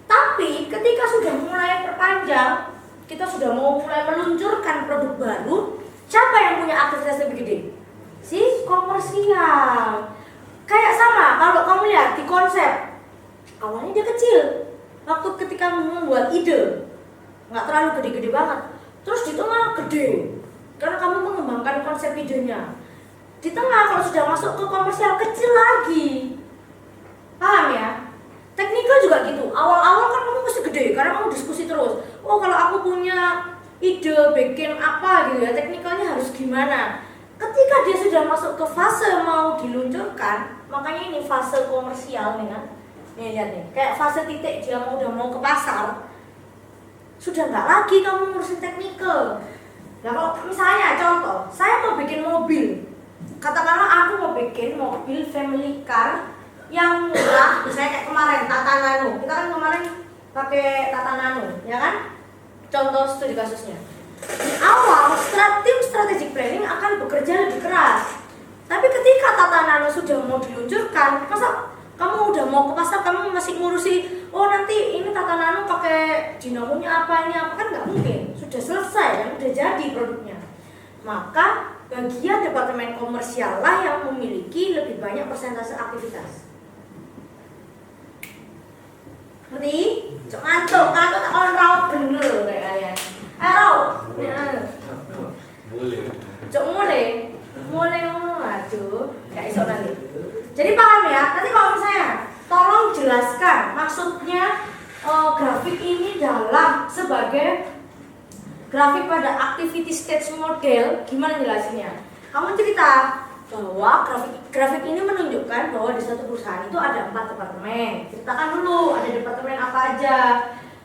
Tapi ketika sudah mulai perpanjang, kita sudah mau mulai meluncurkan produk baru, siapa yang punya aktivitas lebih gede? Si komersial. Kayak sama, kalau kamu lihat di konsep, awalnya dia kecil. Waktu ketika membuat ide, nggak terlalu gede-gede banget. Terus di tengah gede, karena kamu mengembangkan konsep idenya. Di tengah kalau sudah masuk ke komersial kecil lagi. Paham ya? Teknikal juga gitu. Awal-awal kan kamu mesti gede, karena kamu diskusi terus. Oh kalau aku punya ide bikin apa gitu ya, teknikalnya harus gimana. Ketika dia sudah masuk ke fase mau diluncurkan, makanya ini fase komersial nih kan. Nih lihat nih, kayak fase titik dia udah mau ke pasar, sudah nggak lagi kamu ngurusin teknikal. Nah kalau misalnya contoh, saya mau bikin mobil, katakanlah aku mau bikin mobil family car yang murah, misalnya kayak kemarin Tata Nano. Kita kan kemarin pakai Tata Nano, ya kan? Contoh studi kasusnya. Di awal tim strategic planning akan bekerja lebih keras. Tapi ketika Tata Nano sudah mau diluncurkan, masa kamu udah mau ke pasar, kamu masih ngurusi, oh nanti ini Tata Nano pakai dinamonya apa, ini apa, kan nggak mungkin. Sudah selesai kan, udah jadi produknya. Maka bagian departemen komersial lah yang memiliki lebih banyak persentase aktivitas. Ngerti? Cok ngantuk tak on raut bener kayak kalian. Raut. Cok mulai ngomong aduh, gak iso nanti. Jadi paham ya, nanti kalau misalnya maksudnya grafik ini dalam sebagai grafik pada activity stage model. Gimana jelasinnya? Kamu cerita bahwa grafik ini menunjukkan bahwa di suatu perusahaan itu ada 4 departemen. Ceritakan dulu ada departemen apa aja.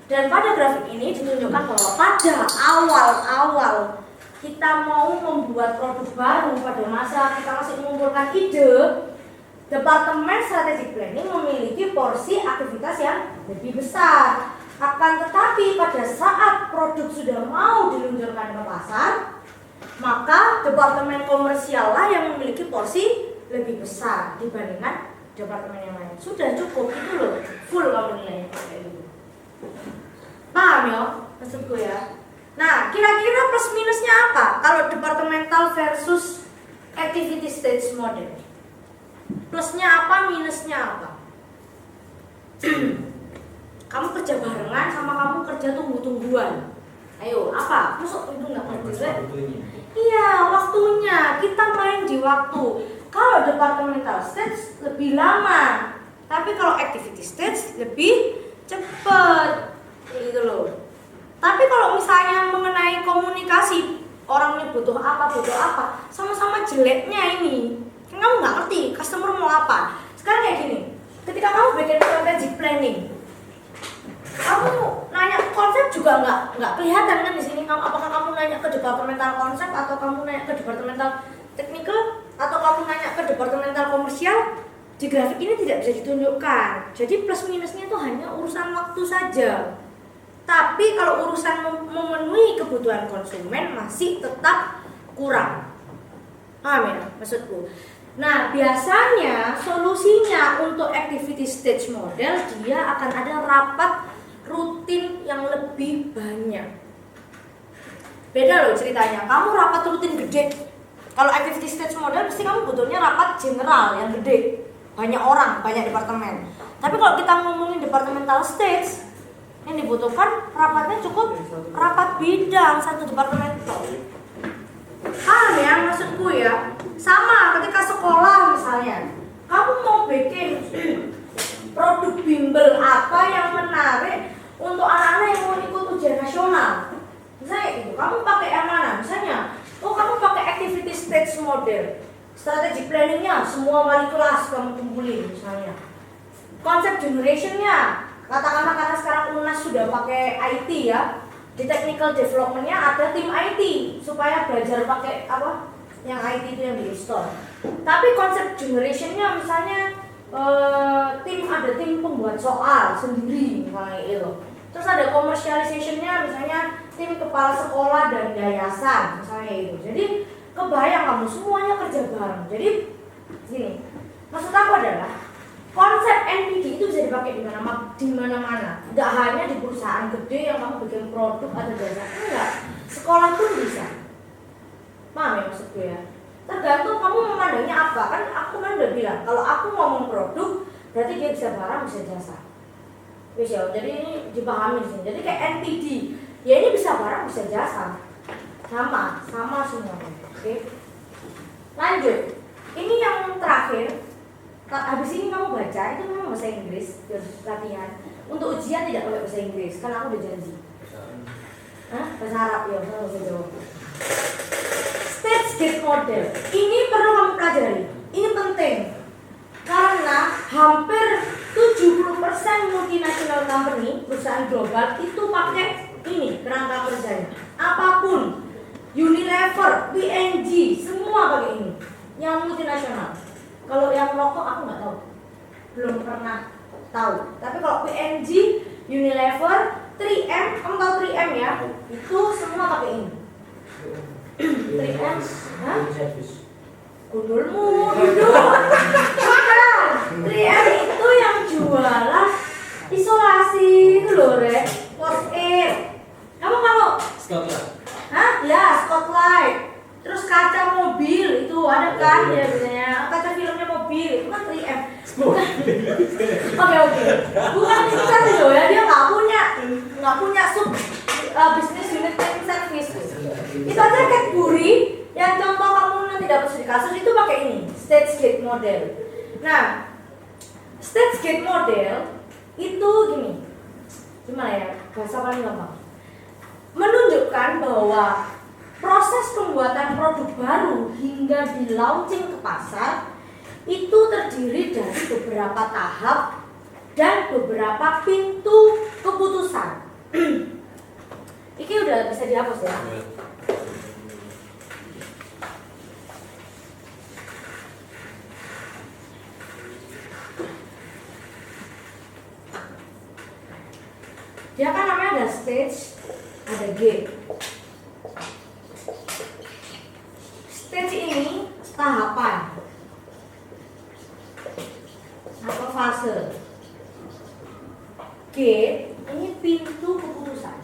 Dan pada grafik ini ditunjukkan bahwa pada awal kita mau membuat produk baru, pada masa kita masih mengumpulkan ide, Departemen Strategic Planning memiliki porsi aktivitas yang lebih besar. Akan tetapi pada saat produk sudah mau diluncurkan ke pasar, maka Departemen Komersial lah yang memiliki porsi lebih besar dibandingkan departemen yang lain. Sudah cukup itu loh, full kamu nilainya kayak gitu. Paham ya maksudku ya? Nah, kira-kira plus minusnya apa kalau departemental versus activity stage model? Plusnya apa, minusnya apa? Kamu kerja barengan sama kamu kerja tunggu-tungguan. Ayo, apa? Masuk itu nggak ngerti? Iya, waktunya. Kita main di waktu. Kalau departmental stage lebih lama, tapi kalau activity stage lebih cepat. Gitu loh. Tapi kalau misalnya mengenai komunikasi, orangnya butuh apa, sama-sama jeleknya ini. Kamu nggak ngerti customer mau apa. Sekarang kayak gini, ketika kamu bikin strategic planning, kamu nanya konsep juga nggak kelihatan kan di sini. Apakah kamu nanya ke departemental konsep, atau kamu nanya ke departemental technical, atau kamu nanya ke departemental komersial? Di grafik ini tidak bisa ditunjukkan. Jadi plus minusnya itu hanya urusan waktu saja. Tapi kalau urusan memenuhi kebutuhan konsumen masih tetap kurang. Paham ya maksudku? Nah, biasanya solusinya untuk activity stage model, dia akan ada rapat rutin yang lebih banyak. Beda loh ceritanya. Kamu rapat rutin gede. Kalau activity stage model pasti kamu butuhnya rapat general yang gede. Banyak orang, banyak departemen. Tapi kalau kita ngomongin departemental stage, yang dibutuhkan rapatnya cukup rapat bidang satu departemen. Paham ya maksudku ya? Sama ketika sekolah misalnya, kamu mau bikin produk bimbel apa yang menarik untuk anak-anak yang mau ikut ujian nasional. Misalnya itu, kamu pakai yang mana? Misalnya, kamu pakai activity stage model. Strategic planningnya semua wali kelas kamu kumpulin misalnya. Konsep generationnya, katakanlah karena sekarang UNAS sudah pakai IT ya. Di technical developmentnya ada tim IT supaya belajar pakai apa yang IT itu yang di-install. Tapi konsep generationnya misalnya ada tim pembuat soal sendiri misalnya itu. Terus ada commercializationnya misalnya tim kepala sekolah dan yayasan misalnya itu. Jadi kebayang kamu semuanya kerja bareng. Jadi gini, maksud aku adalah konsep NPD itu bisa dipakai di mana-mana. Tidak hanya di perusahaan gede yang kamu bikin produk atau jasa, enggak. Sekolah pun bisa. Paham ya maksudku ya? Tergantung kamu memandangnya apa. Kan aku udah bilang, kalau aku ngomong produk, berarti dia bisa barang, bisa jasa. Wis ya, jadi ini dipahami di sini. Jadi kayak NPD, ya ini bisa barang, bisa jasa. Sama semuanya. Oke. Lanjut. Ini yang terakhir. Habis ini kamu baca, itu memang bahasa Inggris, latihan. Untuk ujian tidak pakai bahasa Inggris, karena aku udah janji. Bahasa Arab ya, saya bahasa Jawa. Stage gate model, ini perlu kamu pelajari. Ini penting, karena hampir 70% multinational company, perusahaan global itu pakai ini kerangka kerjanya. Apapun, Unilever, P&G, semua pakai ini. Yang multinasional. Kalau yang rokok aku nggak tahu, belum pernah tahu. Tapi kalau P&G, Unilever, 3M, kamu tahu 3M ya? Itu semua pakai ini. 3M, Gundulmu, bukan. 3M itu yang jualan isolasi itu loh, Rek. Post Air. Kamu kalau Scotland. Ya, Spotlight. Terus kaca mobil itu ada kan ya biasanya, kaca filmnya mobil itu kan 3M. Bukan. Oke. Bukan itu kan loh ya, dia nggak punya sub bisnis unit cleaning service. Itu aja Cadbury yang contoh kamu nanti dapat di kasus itu pakai ini, stage gate model. Nah, stage gate model itu gini, gimana ya, bahasa paling gampang, menunjukkan bahwa proses pembuatan produk baru hingga di launching ke pasar itu terdiri dari beberapa tahap dan beberapa pintu keputusan. Ini udah bisa dihapus ya. Dia kan namanya ada stage, ada gate. Stage ini tahapan atau fase. Gate ini pintu keputusan.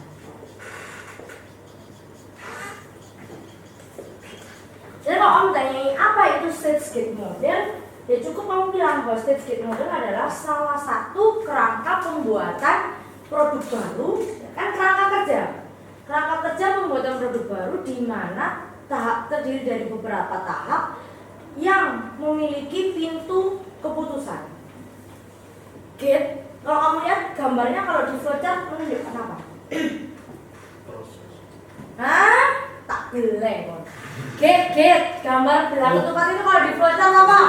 Jadi kalau kamu tanyai apa itu stage gate model, ya cukup kamu bilang bahwa stage gate model adalah salah satu kerangka pembuatan produk baru, ya kan, kerangka kerja pembuatan produk baru di mana tahap terdiri dari beberapa tahap yang memiliki pintu keputusan. Gate, kalau kamu lihat gambarnya kalau di flowchart menunjukkan apa? Hah? Tak geleng. Gate, gambar belah ketupat itu kalau di flowchart apa?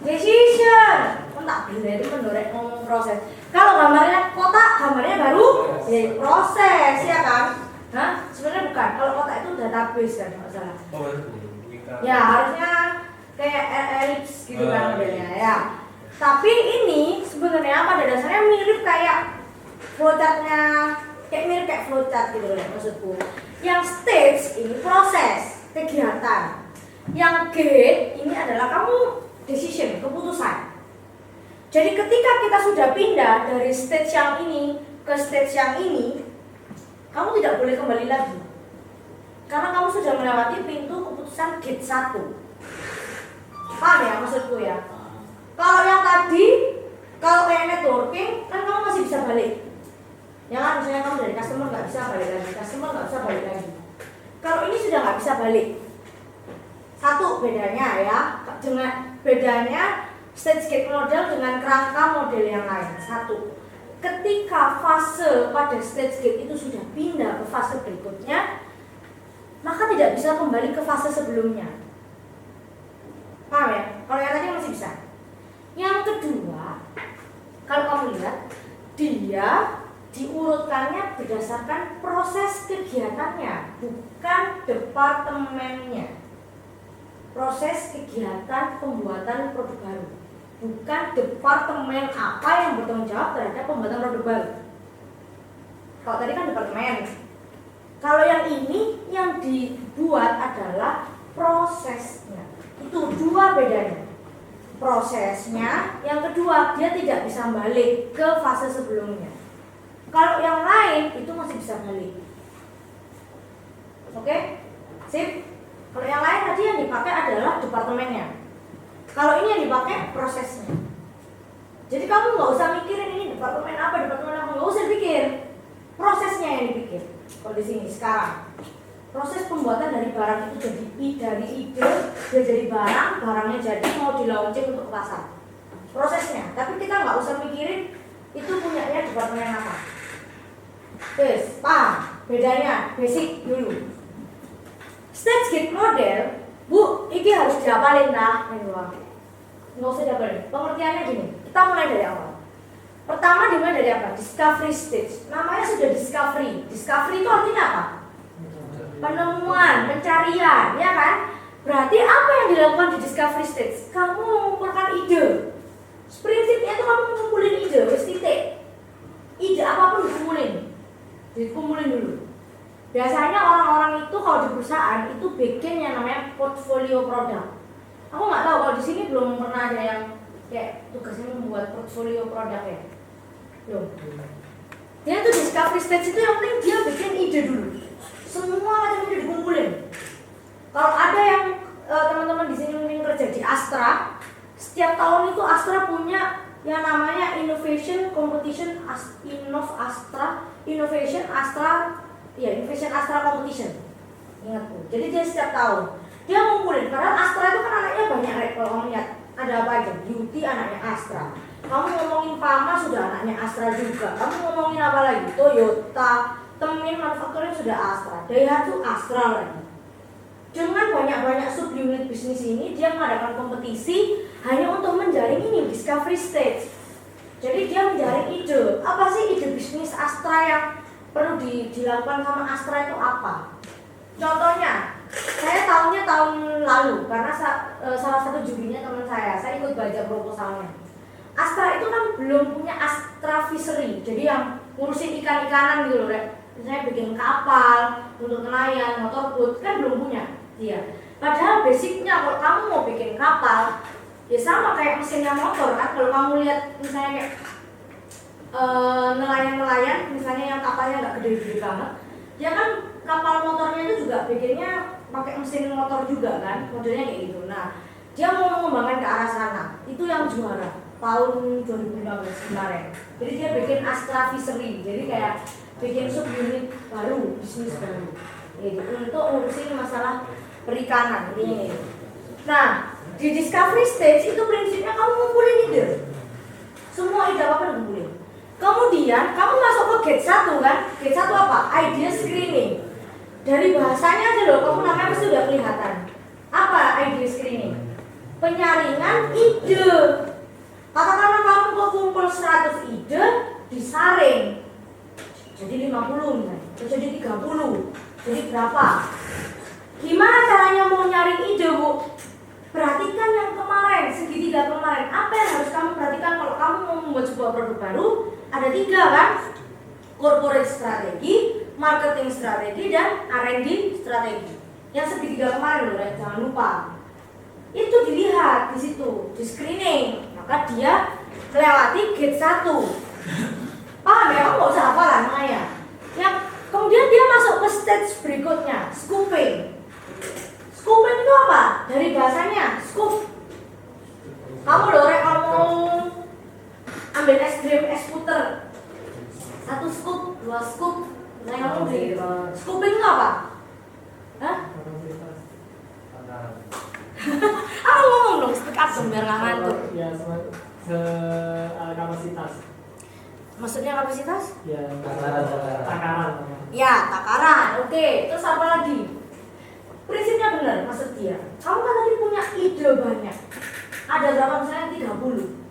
Decision. Tak geleng itu mendorong ngomong proses. Kalau gambarnya kotak, gambarnya baru ya proses, ya kan? Nah, sebenarnya bukan. Kalau kotak itu database kan, nggak salah. Ya harusnya kayak elips gitu kan modelnya ya. Tapi ini sebenarnya pada dasarnya mirip kayak flowchartnya, mirip kayak flowchart gitu loh maksudku. Yang stage ini proses kegiatan. Yang gate ini adalah kamu decision, keputusan. Jadi ketika kita sudah pindah dari stage yang ini ke stage yang ini, kamu tidak boleh kembali lagi. Karena kamu sudah melewati pintu keputusan gate 1. Paham ya maksudku ya? Kalau yang tadi, kalau kayak networking, kan kamu masih bisa balik. Ya kan, misalnya kamu dari customer nggak bisa balik lagi, customer nggak bisa balik lagi. Kalau ini sudah nggak bisa balik. Satu bedanya ya, dengan bedanya stage gate model dengan kerangka model yang lain. Satu, ketika fase pada stage gate itu sudah pindah ke fase berikutnya, maka tidak bisa kembali ke fase sebelumnya. Paham ya? Kalau yang tadi masih bisa. Yang kedua, kalau kamu lihat, dia diurutkannya berdasarkan proses kegiatannya, bukan departemennya. Proses kegiatan pembuatan produk baru, bukan departemen apa yang bertanggung jawab terhadap pembuatan produk baru. Kalau tadi kan departemen. Kalau yang ini yang dibuat adalah prosesnya. Itu dua bedanya. Prosesnya, yang kedua dia tidak bisa balik ke fase sebelumnya. Kalau yang lain itu masih bisa balik. Oke? Sip? Kalau yang lain tadi yang dipakai adalah departemennya. Kalau ini yang dipakai prosesnya. Jadi kamu nggak usah mikirin ini departemen apa, nggak usah pikir. Prosesnya yang dipikir. Kalau di sini sekarang, proses pembuatan dari barang itu dari ide dia jadi barang, barangnya jadi mau di launching untuk pasar. Prosesnya. Tapi kita nggak usah mikirin itu punyanya departemen apa. Terus, paham? Bedanya basic dulu. Stage gate model, Bu, ini harus dihafalin nah, nggak usah dihafalin. Pengertiannya gini, kita mulai dari awal. Pertama dimulai dari apa? Discovery stage. Namanya sudah discovery. Discovery itu artinya apa? Penemuan, pencarian, ya kan? Berarti apa yang dilakukan di discovery stage? Kamu mengumpulkan ide. Prinsipnya itu kamu mengumpulin ide, wis titik. Ide apapun dikumpulin dulu. Biasanya orang-orang itu kalau di perusahaan itu bikin yang namanya portfolio produk. Aku nggak tahu kalau di sini belum pernah ada yang kayak tugasnya membuat portfolio produk ya. Belum. Dia tuh discovery stage itu yang penting dia bikin ide dulu. Semua macam ide dikumpulin. Kalau ada yang teman-teman di sini mungkin kerja di Astra, setiap tahun itu Astra punya yang namanya Innovation Competition Innovation Astra Competition. Ingat tuh. Jadi dia setiap tahun dia ngumpulin. Karena Astra itu kan anaknya banyak, kalau kamu lihat ada apa aja. Beauty anaknya Astra, kamu ngomongin Pharma sudah anaknya Astra juga. Kamu ngomongin apa lagi? Toyota, Temin Manufacturing sudah Astra, Daihatsu Astra lagi. Dengan banyak-banyak sub unit bisnis ini, dia mengadakan kompetisi hanya untuk menjaring ini discovery stage. Jadi dia menjaring ide, apa sih ide bisnis Astra yang perlu dilakukan sama Astra itu apa? Contohnya, saya tahunya tahun lalu karena salah satu jurinya teman saya ikut baca proposalnya. Astra itu kan belum punya Astra Fishery, jadi yang ngurusin ikan-ikanan gitu loh, misalnya bikin kapal untuk nelayan, motorboat, kan belum punya dia. Padahal basicnya kalau kamu mau bikin kapal, ya sama kayak mesinnya motor kan. Kalau kamu lihat misalnya kayak nelayan-nelayan, misalnya yang kapalnya nggak gede-gede banget, dia kan kapal motornya itu juga bikinnya pakai mesin motor juga kan, modelnya kayak gitu. Nah, dia mau mengembangkan ke arah sana, itu yang juara tahun 2015 kemarin. Jadi dia bikin Astra Fishery, jadi kayak bikin sub unit baru, bisnis baru, gitu, untuk ngurusin masalah perikanan ini. Nah, di discovery stage itu prinsipnya kamu ngumpulin ide, semua ide apa dikumpulin. Kemudian kamu masuk ke gate 1 kan? Gate 1 apa? Idea screening. Dari bahasanya aja loh, kamu namanya pasti udah kelihatan. Apa idea screening? Penyaringan ide. Katakanlah kamu kumpul 100 ide, disaring. Jadi 50 misalnya, jadi 30. Jadi berapa? Gimana caranya mau nyaring ide, Bu? Perhatikan yang kemarin, segitiga kemarin. Apa yang harus kamu perhatikan kalau kamu mau membuat sebuah produk baru? Ada 3 kan? Corporate strategi, marketing strategi, dan R&D strategi. Yang segitiga kemarin loh, jangan lupa. Itu dilihat di situ, di screening. Maka dia melewati gate 1. Paham ya? Kamu nggak usah hafalan makanya. Yang kemudian dia masuk ke stage berikutnya, scooping. Scooping itu apa? Dari bahasanya scoop. Kamu loh, kamu ambil es krim, es puter, 1 scoop, 2 scoop, nah kamu beli. Scooping itu apa? Hah? Aku ngomong dong, speak up dong biar nggak ngantuk. Ya, kapasitas. Maksudnya kapasitas? Ya, takaran. Ya, takaran. Oke, terus apa lagi? Prinsipnya benar, maksud dia. Kamu kan tadi punya ide banyak. Ada berapa misalnya 30.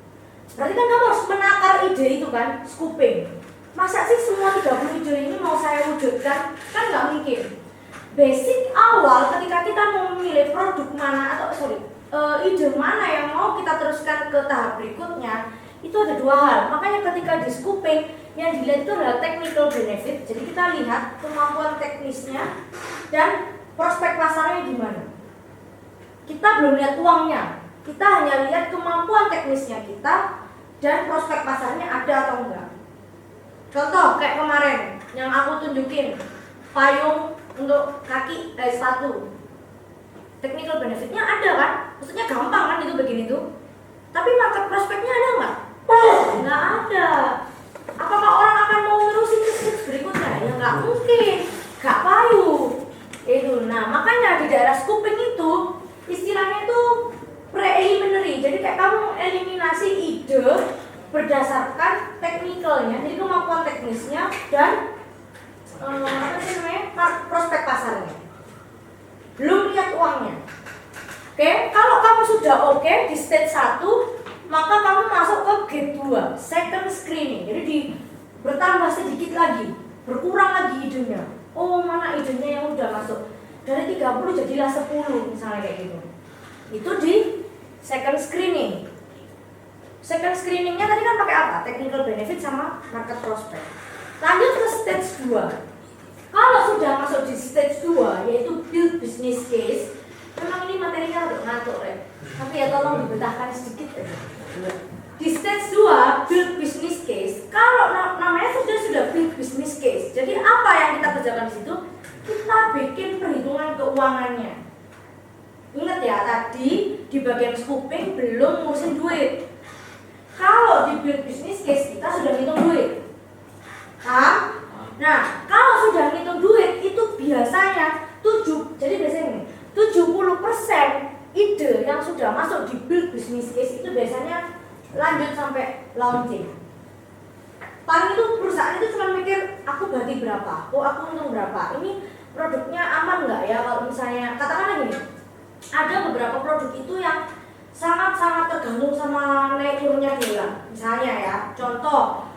Berarti kan kamu harus menakar ide itu kan, scooping. Masa sih semua 30 ide ini mau saya wujudkan? Kan nggak mungkin. Basic awal ketika kita mau memilih produk mana atau ide mana yang mau kita teruskan ke tahap berikutnya, itu ada 2 hal. Makanya ketika di scooping yang dilihat itu adalah technical benefit. Jadi kita lihat kemampuan teknisnya dan prospek pasarnya gimana. Kita belum lihat uangnya, kita hanya lihat kemampuan teknisnya kita dan prospek pasarnya ada atau enggak. Contoh kayak kemarin yang aku tunjukin, payung untuk kaki sepatu. Technical benefitnya ada kan? Maksudnya gampang kan itu begini tuh. Tapi market prospeknya ada nggak? Nggak ada. Apakah orang akan mau nerusin ke stage berikutnya? Ya nggak mungkin. Nggak payu. Itu. Nah makanya di daerah scooping itu istilahnya itu preliminary. Jadi kayak kamu eliminasi ide berdasarkan teknikalnya, jadi kemampuan teknisnya dan prospek pasarnya. Belum lihat uangnya. Oke, kalau kamu sudah oke di stage 1, maka kamu masuk ke gate 2, second screening. Jadi bertambah sedikit lagi, berkurang lagi idenya. Oh, mana idenya yang udah masuk? Dari 30 jadilah 10 misalnya kayak gitu. Itu di second screening. Second screeningnya tadi kan pakai apa? Technical benefit sama market prospect. Lanjut ke stage 2. Kalau sudah masuk di stage 2, yaitu build business case, memang ini materinya agak ngantuk ya. Tapi ya tolong dibetahkan sedikit aja. Di stage 2, build business case, kalau namanya sudah build business case. Jadi apa yang kita kerjakan di situ? Kita bikin perhitungan keuangannya. Ingat ya, tadi di bagian scooping belum ngurusin duit. Kalau di build business case kita sudah ngitung duit. Nah, kalau sudah ngitung duit itu biasanya 70% ide yang sudah masuk di build business case itu biasanya lanjut sampai launching. Paling itu perusahaan itu cuma mikir aku bagi berapa, aku untung berapa, ini produknya aman nggak ya kalau misalnya katakanlah gini, ada beberapa produk itu yang sangat-sangat tergantung sama naik turunnya dolar. Misalnya ya, contoh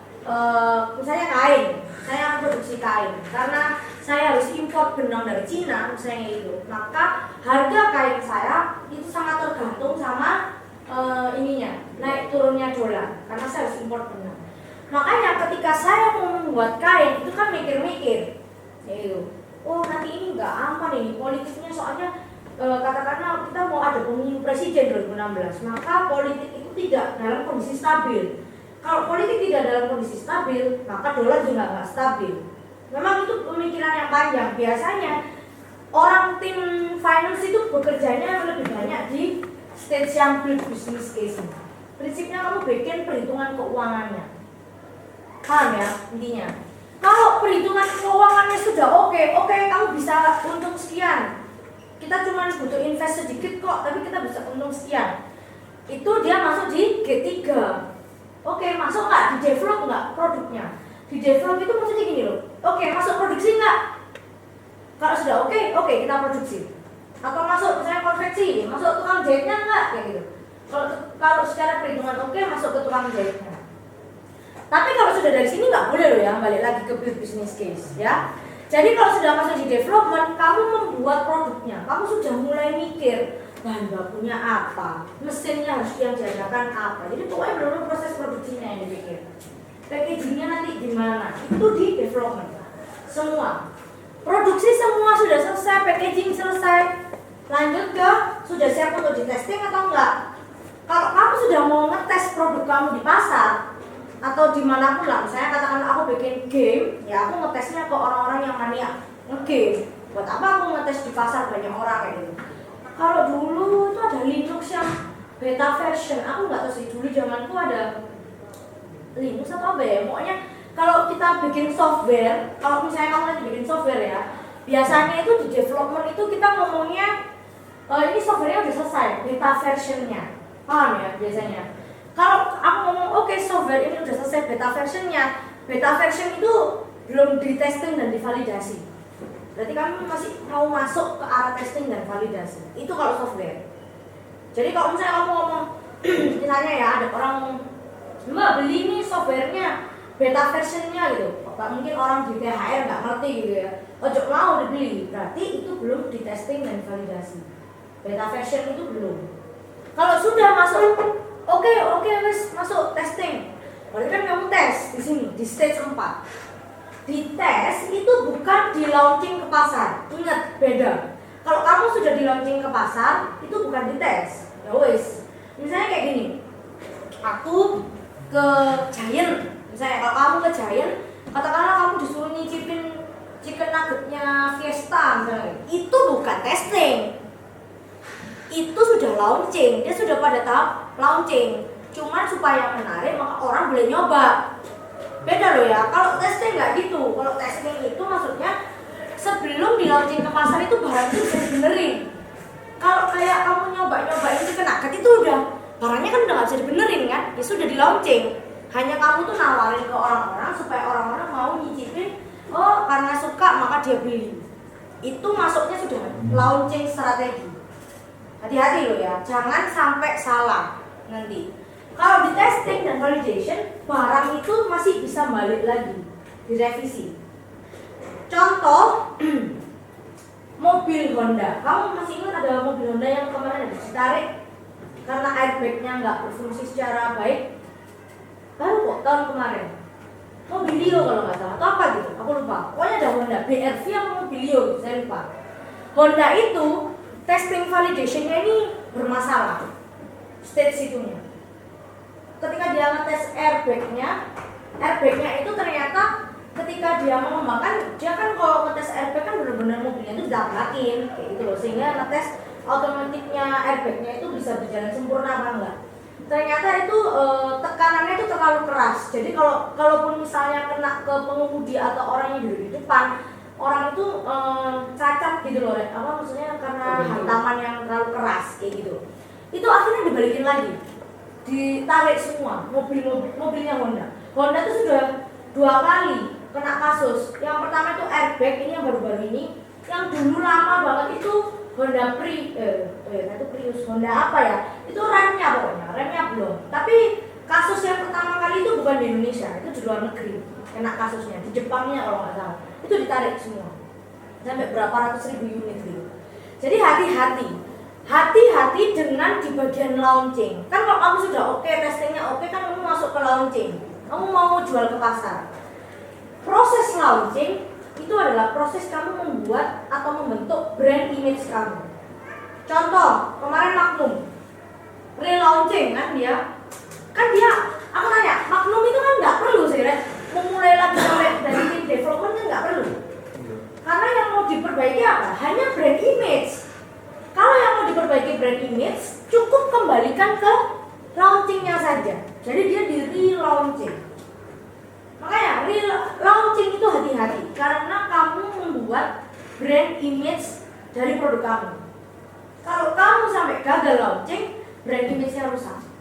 misalnya kain, saya produksi kain karena saya harus import benang dari Cina misalnya itu, maka harga kain saya itu sangat tergantung sama naik turunnya dolar karena saya harus import benang. Makanya ketika saya mau membuat kain itu kan mikir-mikir, yaitu, oh nanti ini nggak aman ini politiknya soalnya katakanlah kita mau ada pemilu presiden 2016, maka politik itu tidak dalam kondisi stabil. Kalau politik tidak dalam kondisi stabil, maka dolar juga nggak stabil. Memang itu pemikiran yang panjang. Biasanya orang tim finance itu bekerjanya lebih banyak di stage yang business case. Prinsipnya kamu bikin perhitungan keuangannya. Paham ya intinya? Kalau perhitungan keuangannya sudah oke, kamu bisa untung sekian. Kita cuma butuh invest sedikit kok, tapi kita bisa untung sekian. Itu dia masuk di G3. Oke, masuk nggak? Di develop nggak produknya? Di develop itu maksudnya gini loh. Oke, masuk produksi nggak? Kalau sudah oke, kita produksi. Atau masuk misalnya konveksi, masuk tukang jahitnya nggak? Kayak gitu. Kalau secara perhitungan oke, masuk ke tukang jahitnya. Tapi kalau sudah dari sini nggak boleh loh ya, balik lagi ke business case ya. Jadi kalau sudah masuk di development, kamu membuat produknya, kamu sudah mulai mikir bahan bakunya apa, mesinnya harus yang diadakan apa. Jadi pokoknya benar-benar proses produksinya yang dipikir. Packagingnya nanti gimana? Itu di development. Semua produksi semua sudah selesai, packaging selesai. Lanjut ke sudah siap untuk di testing atau enggak? Kalau kamu sudah mau ngetes produk kamu di pasar atau dimanapun lah, misalnya katakan aku bikin game, ya aku ngetesnya ke orang-orang yang mania nge-game. Buat apa aku ngetes di pasar banyak orang kayak gitu? Kalau dulu itu ada Linux yang beta version, aku nggak tahu sih dulu zamanku ada Linux atau apa ya. Pokoknya kalau kita bikin software, kalau misalnya kamu nanti bikin software ya, biasanya itu di development itu kita ngomongnya ini softwarenya udah selesai, beta versionnya, paham ya biasanya. Kalau aku ngomong oke, software ini udah selesai beta versionnya, beta version itu belum di testing dan divalidasi. Berarti kami masih mau masuk ke arah testing dan validasi. Itu kalau software. Jadi kalau misalnya kamu ngomong, misalnya ya ada orang ngomong, Mbak beli ini softwarenya beta versionnya gitu. Mungkin orang di THR nggak ngerti gitu ya. Ojo mau dibeli, berarti itu belum di testing dan validasi. Beta version itu belum. Kalau sudah masuk Oke, wes masuk testing. Berarti kan kamu tes di sini di stage 4. Di tes itu bukan di launching ke pasar. Ingat beda. Kalau kamu sudah di launching ke pasar, itu bukan di tes. Ya wes. Misalnya kayak gini. Aku ke Giant. Misalnya kalau kamu ke Giant, katakanlah kamu disuruh nyicipin chicken nuggetnya Fiesta misalnya. Itu bukan testing. Itu sudah launching, dia sudah pada tahap launching. Cuman supaya menarik maka orang boleh nyoba. Beda loh ya, kalau testing nggak gitu. Kalau testing itu maksudnya sebelum di launching ke pasar itu barang itu bisa dibenerin. Kalau kayak kamu nyoba-nyobain chicken nugget itu udah barangnya kan udah nggak bisa dibenerin kan, ya sudah di launching. Hanya kamu tuh nawarin ke orang-orang supaya orang-orang mau nyicipin. Oh karena suka maka dia beli. Itu masuknya sudah launching strategi. Hati-hati loh ya, jangan sampai salah nanti. Kalau di testing dan validation, barang itu masih bisa balik lagi, direvisi. Contoh, mobil Honda. Kamu masih ingat ada mobil Honda yang kemarin habis ditarik karena airbagnya nggak berfungsi secara baik? Baru kok tahun kemarin. Mobilio kalau nggak salah, atau apa gitu, aku lupa. Pokoknya ada Honda, BRV atau Mobilio, saya lupa. Honda itu testing validationnya ini bermasalah, stage situnya. Ketika dia ngetes airbagnya itu ternyata ketika dia mengembangkan, dia kan kalau ngetes airbag kan benar-benar mobilnya itu ditablakin kayak gitu loh, sehingga ngetes otomatiknya airbagnya itu bisa berjalan sempurna apa enggak. Ternyata itu tekanannya itu terlalu keras. Jadi kalaupun misalnya kena ke pengemudi atau orang yang duduk di depan, orang itu cacat gitu loh, apa maksudnya karena hantaman yang terlalu keras kayak gitu. Itu akhirnya dibalikin lagi. ditarik semua mobilnya Honda. Honda itu sudah 2 kali kena kasus. Yang pertama itu airbag, ini yang baru-baru ini. Yang dulu lama banget itu Honda itu Prius, Honda apa ya? Itu remnya belum. Tapi kasus yang pertama kali itu bukan di Indonesia, itu di luar negeri kena kasusnya, di Jepangnya kalau nggak salah. Itu ditarik semua sampai berapa ratus ribu unit gitu. Jadi hati-hati dengan di bagian launching. Kan kalau kamu sudah oke, testingnya oke, kan kamu masuk ke launching, kamu mau jual ke pasar. Proses launching itu adalah proses kamu membuat atau membentuk brand image kamu. Contoh, kemarin Magnum relaunching kan dia, aku nanya, Magnum itu kan nggak perlu sih, memulai lagi sampai dari tim development kan nggak perlu. Karena yang mau diperbaiki apa? Hanya brand image. Kalau yang mau diperbaiki brand image, cukup kembalikan ke launchingnya saja. Jadi dia di relaunching. Makanya launching itu hati-hati karena kamu membuat brand image dari produk kamu. Kalau kamu sampai gagal launching, brand image-nya rusak.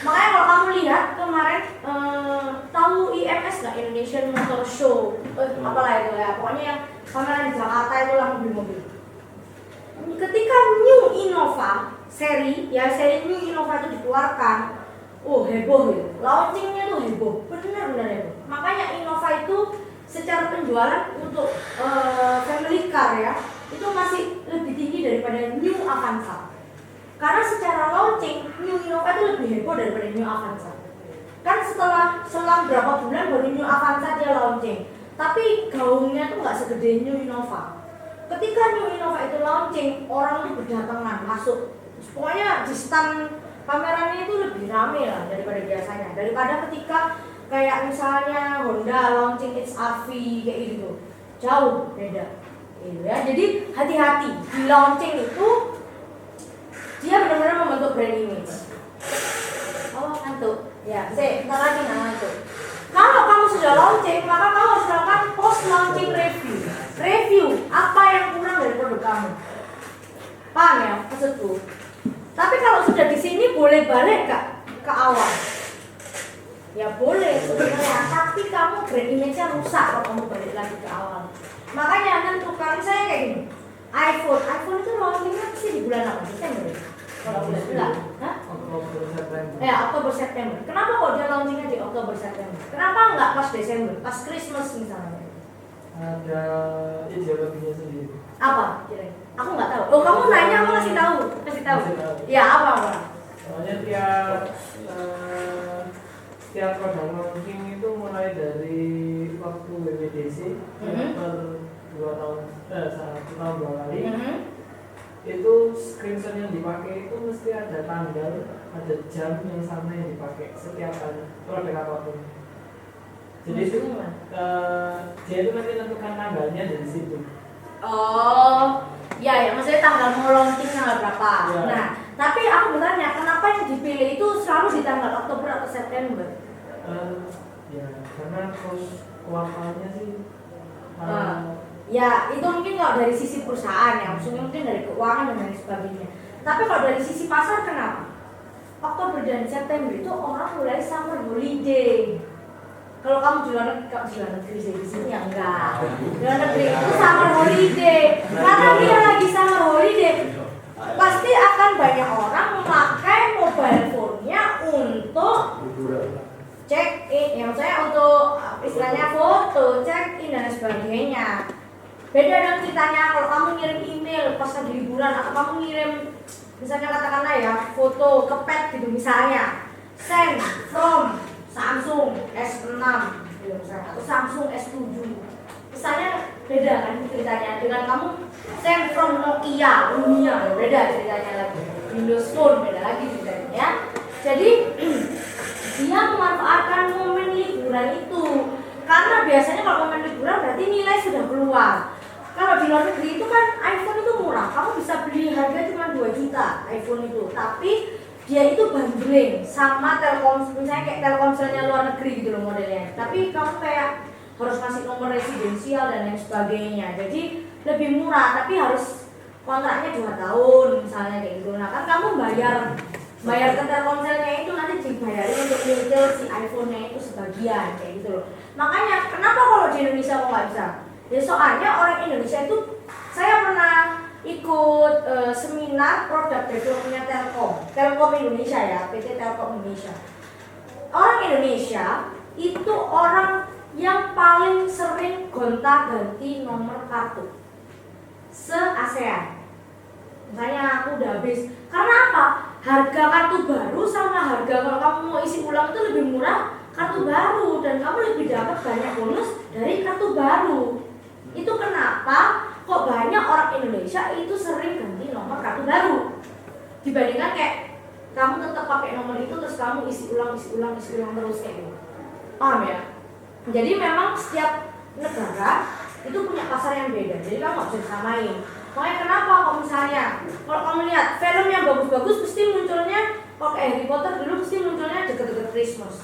Makanya kalau kamu lihat kemarin tahu IMS nggak, Indonesian Motor Show, apalah itu ya, pokoknya yang pameran di Jakarta itu lah mobil-mobil. Ketika New Innova seri New Innova itu dikeluarkan, heboh gitu. Launchingnya tuh heboh, benar-benar heboh. Makanya Innova itu secara penjualan untuk family car ya, itu masih lebih tinggi daripada New Avanza. Karena secara launching, New Innova itu lebih heboh daripada New Avanza. Kan selang berapa bulan baru New Avanza dia launching. Tapi gaungnya tuh nggak segede New Innova. Ketika New Innova itu launching, orang itu berdatangan masuk. Pokoknya di stand pamerannya itu lebih rame lah daripada biasanya. Daripada ketika kayak misalnya Honda launching HR-V kayak gitu, jauh beda. Gitu ya. Jadi hati-hati di launching itu. Dia benar-benar membentuk brand image. Oh, ngantuk. Ya, bentar lagi ngantuk. Kalau kamu sudah launching, maka kamu harus melakukan post launching review. Review apa yang kurang dari produk kamu. Paham ya maksudku? Tapi kalau sudah di sini boleh balik ke awal. Ya boleh sebenarnya, tapi kamu brand image-nya rusak kalau kamu balik lagi ke awal. Makanya tentukan saya kayak gini. iPhone itu launchingnya pasti di bulan apa? Desember. Kalau bulan, Oktober September. Kenapa kok dia launchingnya di Oktober September? Kenapa nggak pas Desember, pas Christmas misalnya? Ada ideologinya sendiri. Apa kira-kira? Aku nggak tahu. Oh, kamu nanya, aku kasih tahu. Ya apa? Soalnya tiap produk launching itu mulai dari waktu WWDC per 1 tahun 2 kali. Itu screenshot yang dipakai itu mesti ada tanggal, ada jam yang sama yang dipakai setiap kali produk apapun. Jadi itu dia itu nanti tentukan tanggalnya dari situ. Oh, ya maksudnya tanggal mau launching tanggal berapa. Ya. Nah, tapi aku bertanya, kenapa yang dipilih itu selalu di tanggal Oktober atau September? Ya karena kos kuartalnya sih. Ya itu mungkin kalau dari sisi perusahaan ya, maksudnya mungkin dari keuangan dan lain sebagainya. Tapi kalau dari sisi pasar kenapa? Oktober dan September itu orang mulai summer holiday. Kalau kamu di luar negeri sih, di sini ya enggak. Di luar negeri itu summer holiday. Karena dia lagi summer holiday, pasti akan banyak orang memakai mobile phone-nya untuk check in, ya maksudnya untuk istilahnya foto, check in dan sebagainya. Beda dengan ceritanya kalau kamu ngirim email pas lagi liburan atau kamu ngirim misalnya katakanlah ya foto ke pet gitu misalnya, send from Samsung S6 gitu misalnya, atau Samsung S7 misalnya, beda kan ceritanya dengan kamu send from Nokia Lumia, beda ceritanya lagi, Windows Phone beda lagi ceritanya ya. Jadi dia memanfaatkan momen liburan itu, karena biasanya kalau momen liburan berarti nilai sudah keluar. Kalau di luar negeri itu kan iPhone itu murah, kamu bisa beli harga cuma 2 juta iPhone itu, tapi dia itu bundling sama Telkom, misalnya kayak Telkomselnya luar negeri gitu loh modelnya. Tapi kamu kayak harus kasih nomor residensial dan lain sebagainya, jadi lebih murah, tapi harus kontraknya 2 tahun misalnya kayak gitu. Nah kan kamu bayar bayar ke Telkomselnya itu nanti dibayarin untuk nyicil si iPhone-nya itu sebagian kayak gitu loh. Makanya kenapa kalau di Indonesia kok nggak bisa? Ya soalnya orang Indonesia itu, saya pernah ikut seminar produk development Telkom Indonesia ya, PT Telkom Indonesia. Orang Indonesia itu orang yang paling sering gonta-ganti nomor kartu se-ASEAN. Misalnya aku udah habis, karena apa? Harga kartu baru sama harga kalau kamu mau isi ulang itu lebih murah kartu baru, dan kamu lebih dapat banyak bonus dari kartu baru. Itu kenapa kok banyak orang Indonesia itu sering ganti nomor kartu baru dibandingkan kayak kamu tetap pakai nomor itu terus kamu isi ulang terus kayak gitu. Paham ya? Jadi memang setiap negara itu punya pasar yang beda, jadi kamu nggak bisa disamain. Makanya kenapa kalau misalnya kalau kamu lihat film yang bagus-bagus pasti munculnya, kalau kayak Harry Potter dulu pasti munculnya deket-deket Christmas,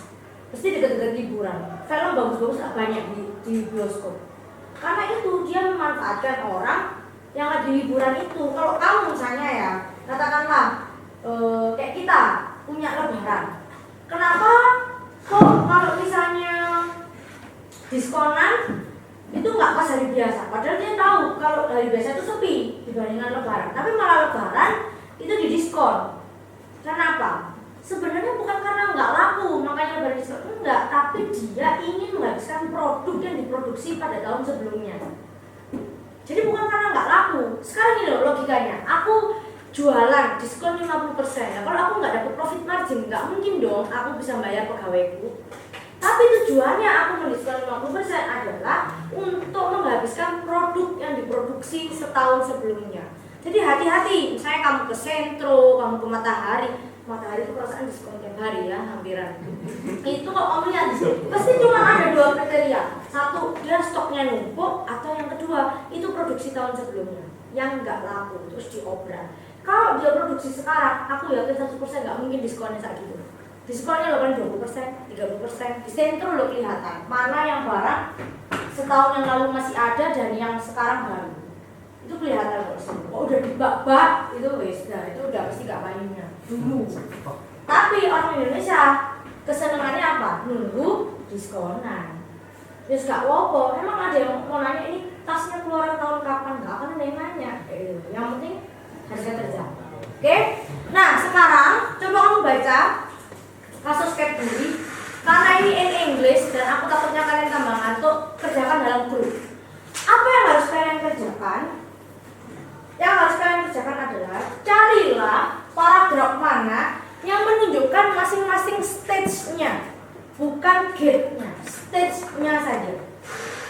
pasti deket-deket liburan. Film bagus-bagus banyak di bioskop, karena itu dia memanfaatkan orang yang lagi liburan itu. Kalau kamu misalnya ya, katakanlah kayak kita punya lebaran, kenapa kok kalau misalnya diskonan itu nggak pas hari biasa, padahal dia tahu kalau hari biasa itu sepi dibandingkan lebaran, tapi malah lebaran itu didiskon. Kenapa? Sebenarnya bukan karena nggak laku makanya lebaran diskon, enggak, tapi dia ingin menghabiskan produk yang diproduksi pada tahun sebelumnya. Jadi bukan karena nggak laku. Sekarang ini loh logikanya, aku jualan diskon 50%. Nah, kalau aku nggak dapat profit margin, nggak mungkin dong aku bisa bayar pegawaiku. Tapi tujuannya aku mendiskon 50% adalah untuk menghabiskan produk yang diproduksi setahun sebelumnya. Jadi hati-hati, misalnya kamu ke Sentro, kamu ke Matahari itu perasaan diskon tiap hari ya, hampiran. Itu kalau kamu lihat, pasti cuma ada dua kriteria. Satu, dia stoknya numpuk, atau yang kedua, itu produksi tahun sebelumnya yang nggak laku, terus diobral. Kalau dia produksi sekarang, aku yakin 100% nggak mungkin diskonnya saat itu. Diskonnya lo kan 20%, 30%. Di Sentro lo kelihatan mana yang barang setahun yang lalu masih ada dan yang sekarang baru. Itu kelihatan kok. Oh, udah dibak-bak itu wes, nah itu udah pasti gak mainnya dulu. Tapi orang Indonesia kesenangannya apa? Nunggu diskonan. Terus gak wopo. Emang ada yang mau nanya ini tasnya keluaran tahun kapan? Gak akan ada yang nanya. Yang penting harga terjangkau. Oke? Nah sekarang coba kamu baca kasus Cadbury, karena ini in English dan aku takutnya kalian tambah ngantuk, kerjakan dalam grup. Apa yang harus kalian kerjakan? Yang harus kalian kerjakan adalah carilah paragraf mana yang menunjukkan masing-masing stage-nya, bukan gate-nya, stage-nya saja.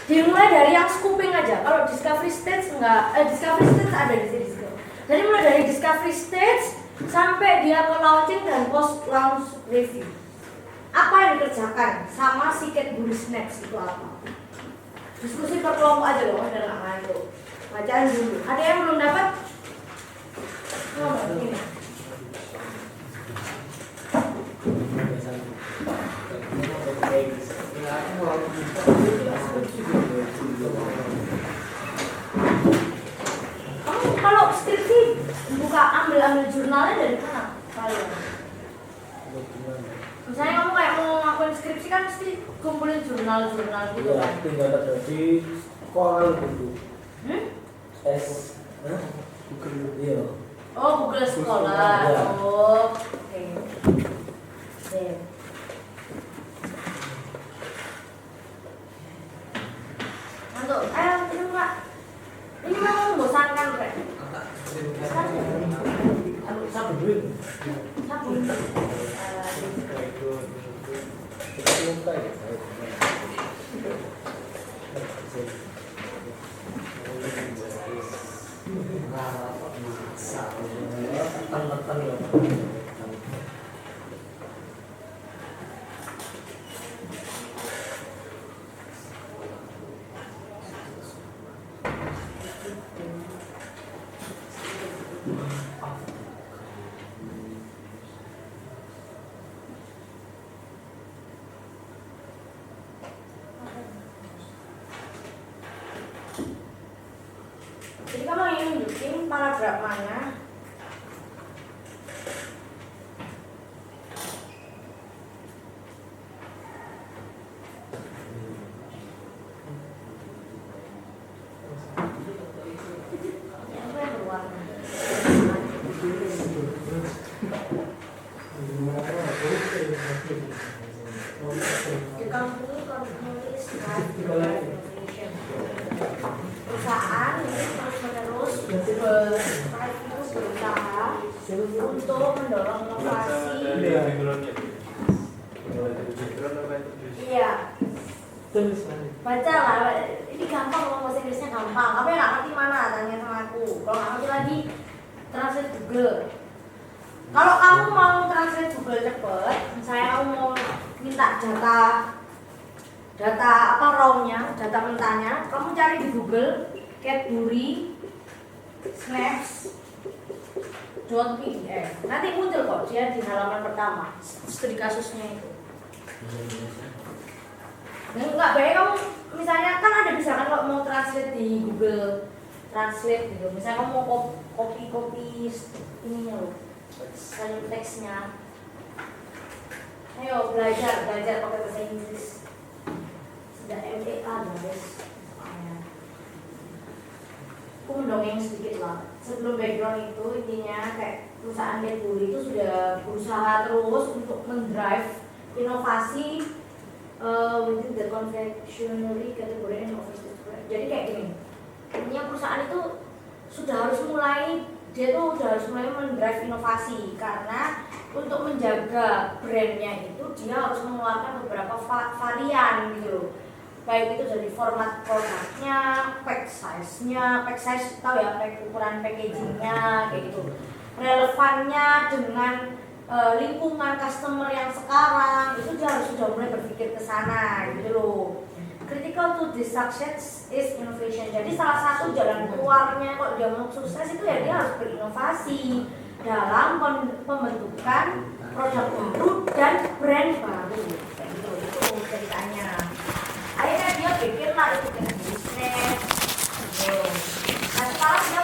Dimulai dari yang scooping aja. Kalau discovery stage enggak, discovery stage ada di sini. Jadi mulai dari discovery stage sampai dia ke launching dan post launch review. Apa yang dikerjakan sama si Cadbury Snacks itu apa? Diskusi per kelompok aja loh, ada nggak ngantuk. Bacaan dulu. Ada yang belum dapat? Oh, ini. Kamu kalau skripsi buka ambil jurnalnya dari mana? Kalian? Misalnya kamu kayak mau ngakuin skripsi kan mesti kumpulin jurnal gitu kan? Tinggal ada di koran gitu. Google. Iya. Oh, Google Scholar. Ya. Oh, oke. Sip. Mantuk. Ayo, ini Pak. Ini memang membosankan, Pak. Sabun dulu. Sabun. Kita buka ya. Jadi kamu ingin nunjukin paragraf mana innovation. Perusahaan ini terus-menerus strive itu berusaha untuk mendorong inovasi. Iya. Terus Baca lah, ini gampang loh, bahasa Inggrisnya gampang. Kamu nggak ngerti mana? Tanya sama aku. Kalau nggak ngerti lagi, translate Google. Kalau kamu mau translate Google cepet, saya kamu mau minta data apa raw-nya, data mentahnya, kamu cari di Google Cadbury Snaps .pdf. Nanti muncul kok dia di halaman pertama studi kasusnya itu. Enggak baik kamu misalnya kan ada bisa kan kalau mau translate di Google Translate gitu. Misalnya kamu mau copy ininya loh, sayur teksnya. Ayo belajar pakai bahasa Inggris. Sudah MTA guys. Aku mendongeng sedikit lah. Sebelum background itu intinya kayak perusahaan Cadbury itu sudah berusaha terus untuk mendrive inovasi within the confectionery category and office. Jadi kayak gini, intinya perusahaan itu sudah harus mulai mendrive inovasi karena untuk menjaga brandnya itu dia harus mengeluarkan beberapa varian gitu, baik itu dari format produknya, pack size tahu ya, ukuran packagingnya kayak gitu, relevannya dengan lingkungan customer yang sekarang itu dia harus sudah mulai berpikir ke sana gitu loh. Critical to this success is innovation. Jadi salah satu jalan keluarnya kalau dia mau sukses itu ya dia harus berinovasi dalam pembentukan produk baru dan brand baru. Kayak gitu itu ceritanya. Akhirnya dia bikinlah itu bisnis. Nah sekarang dia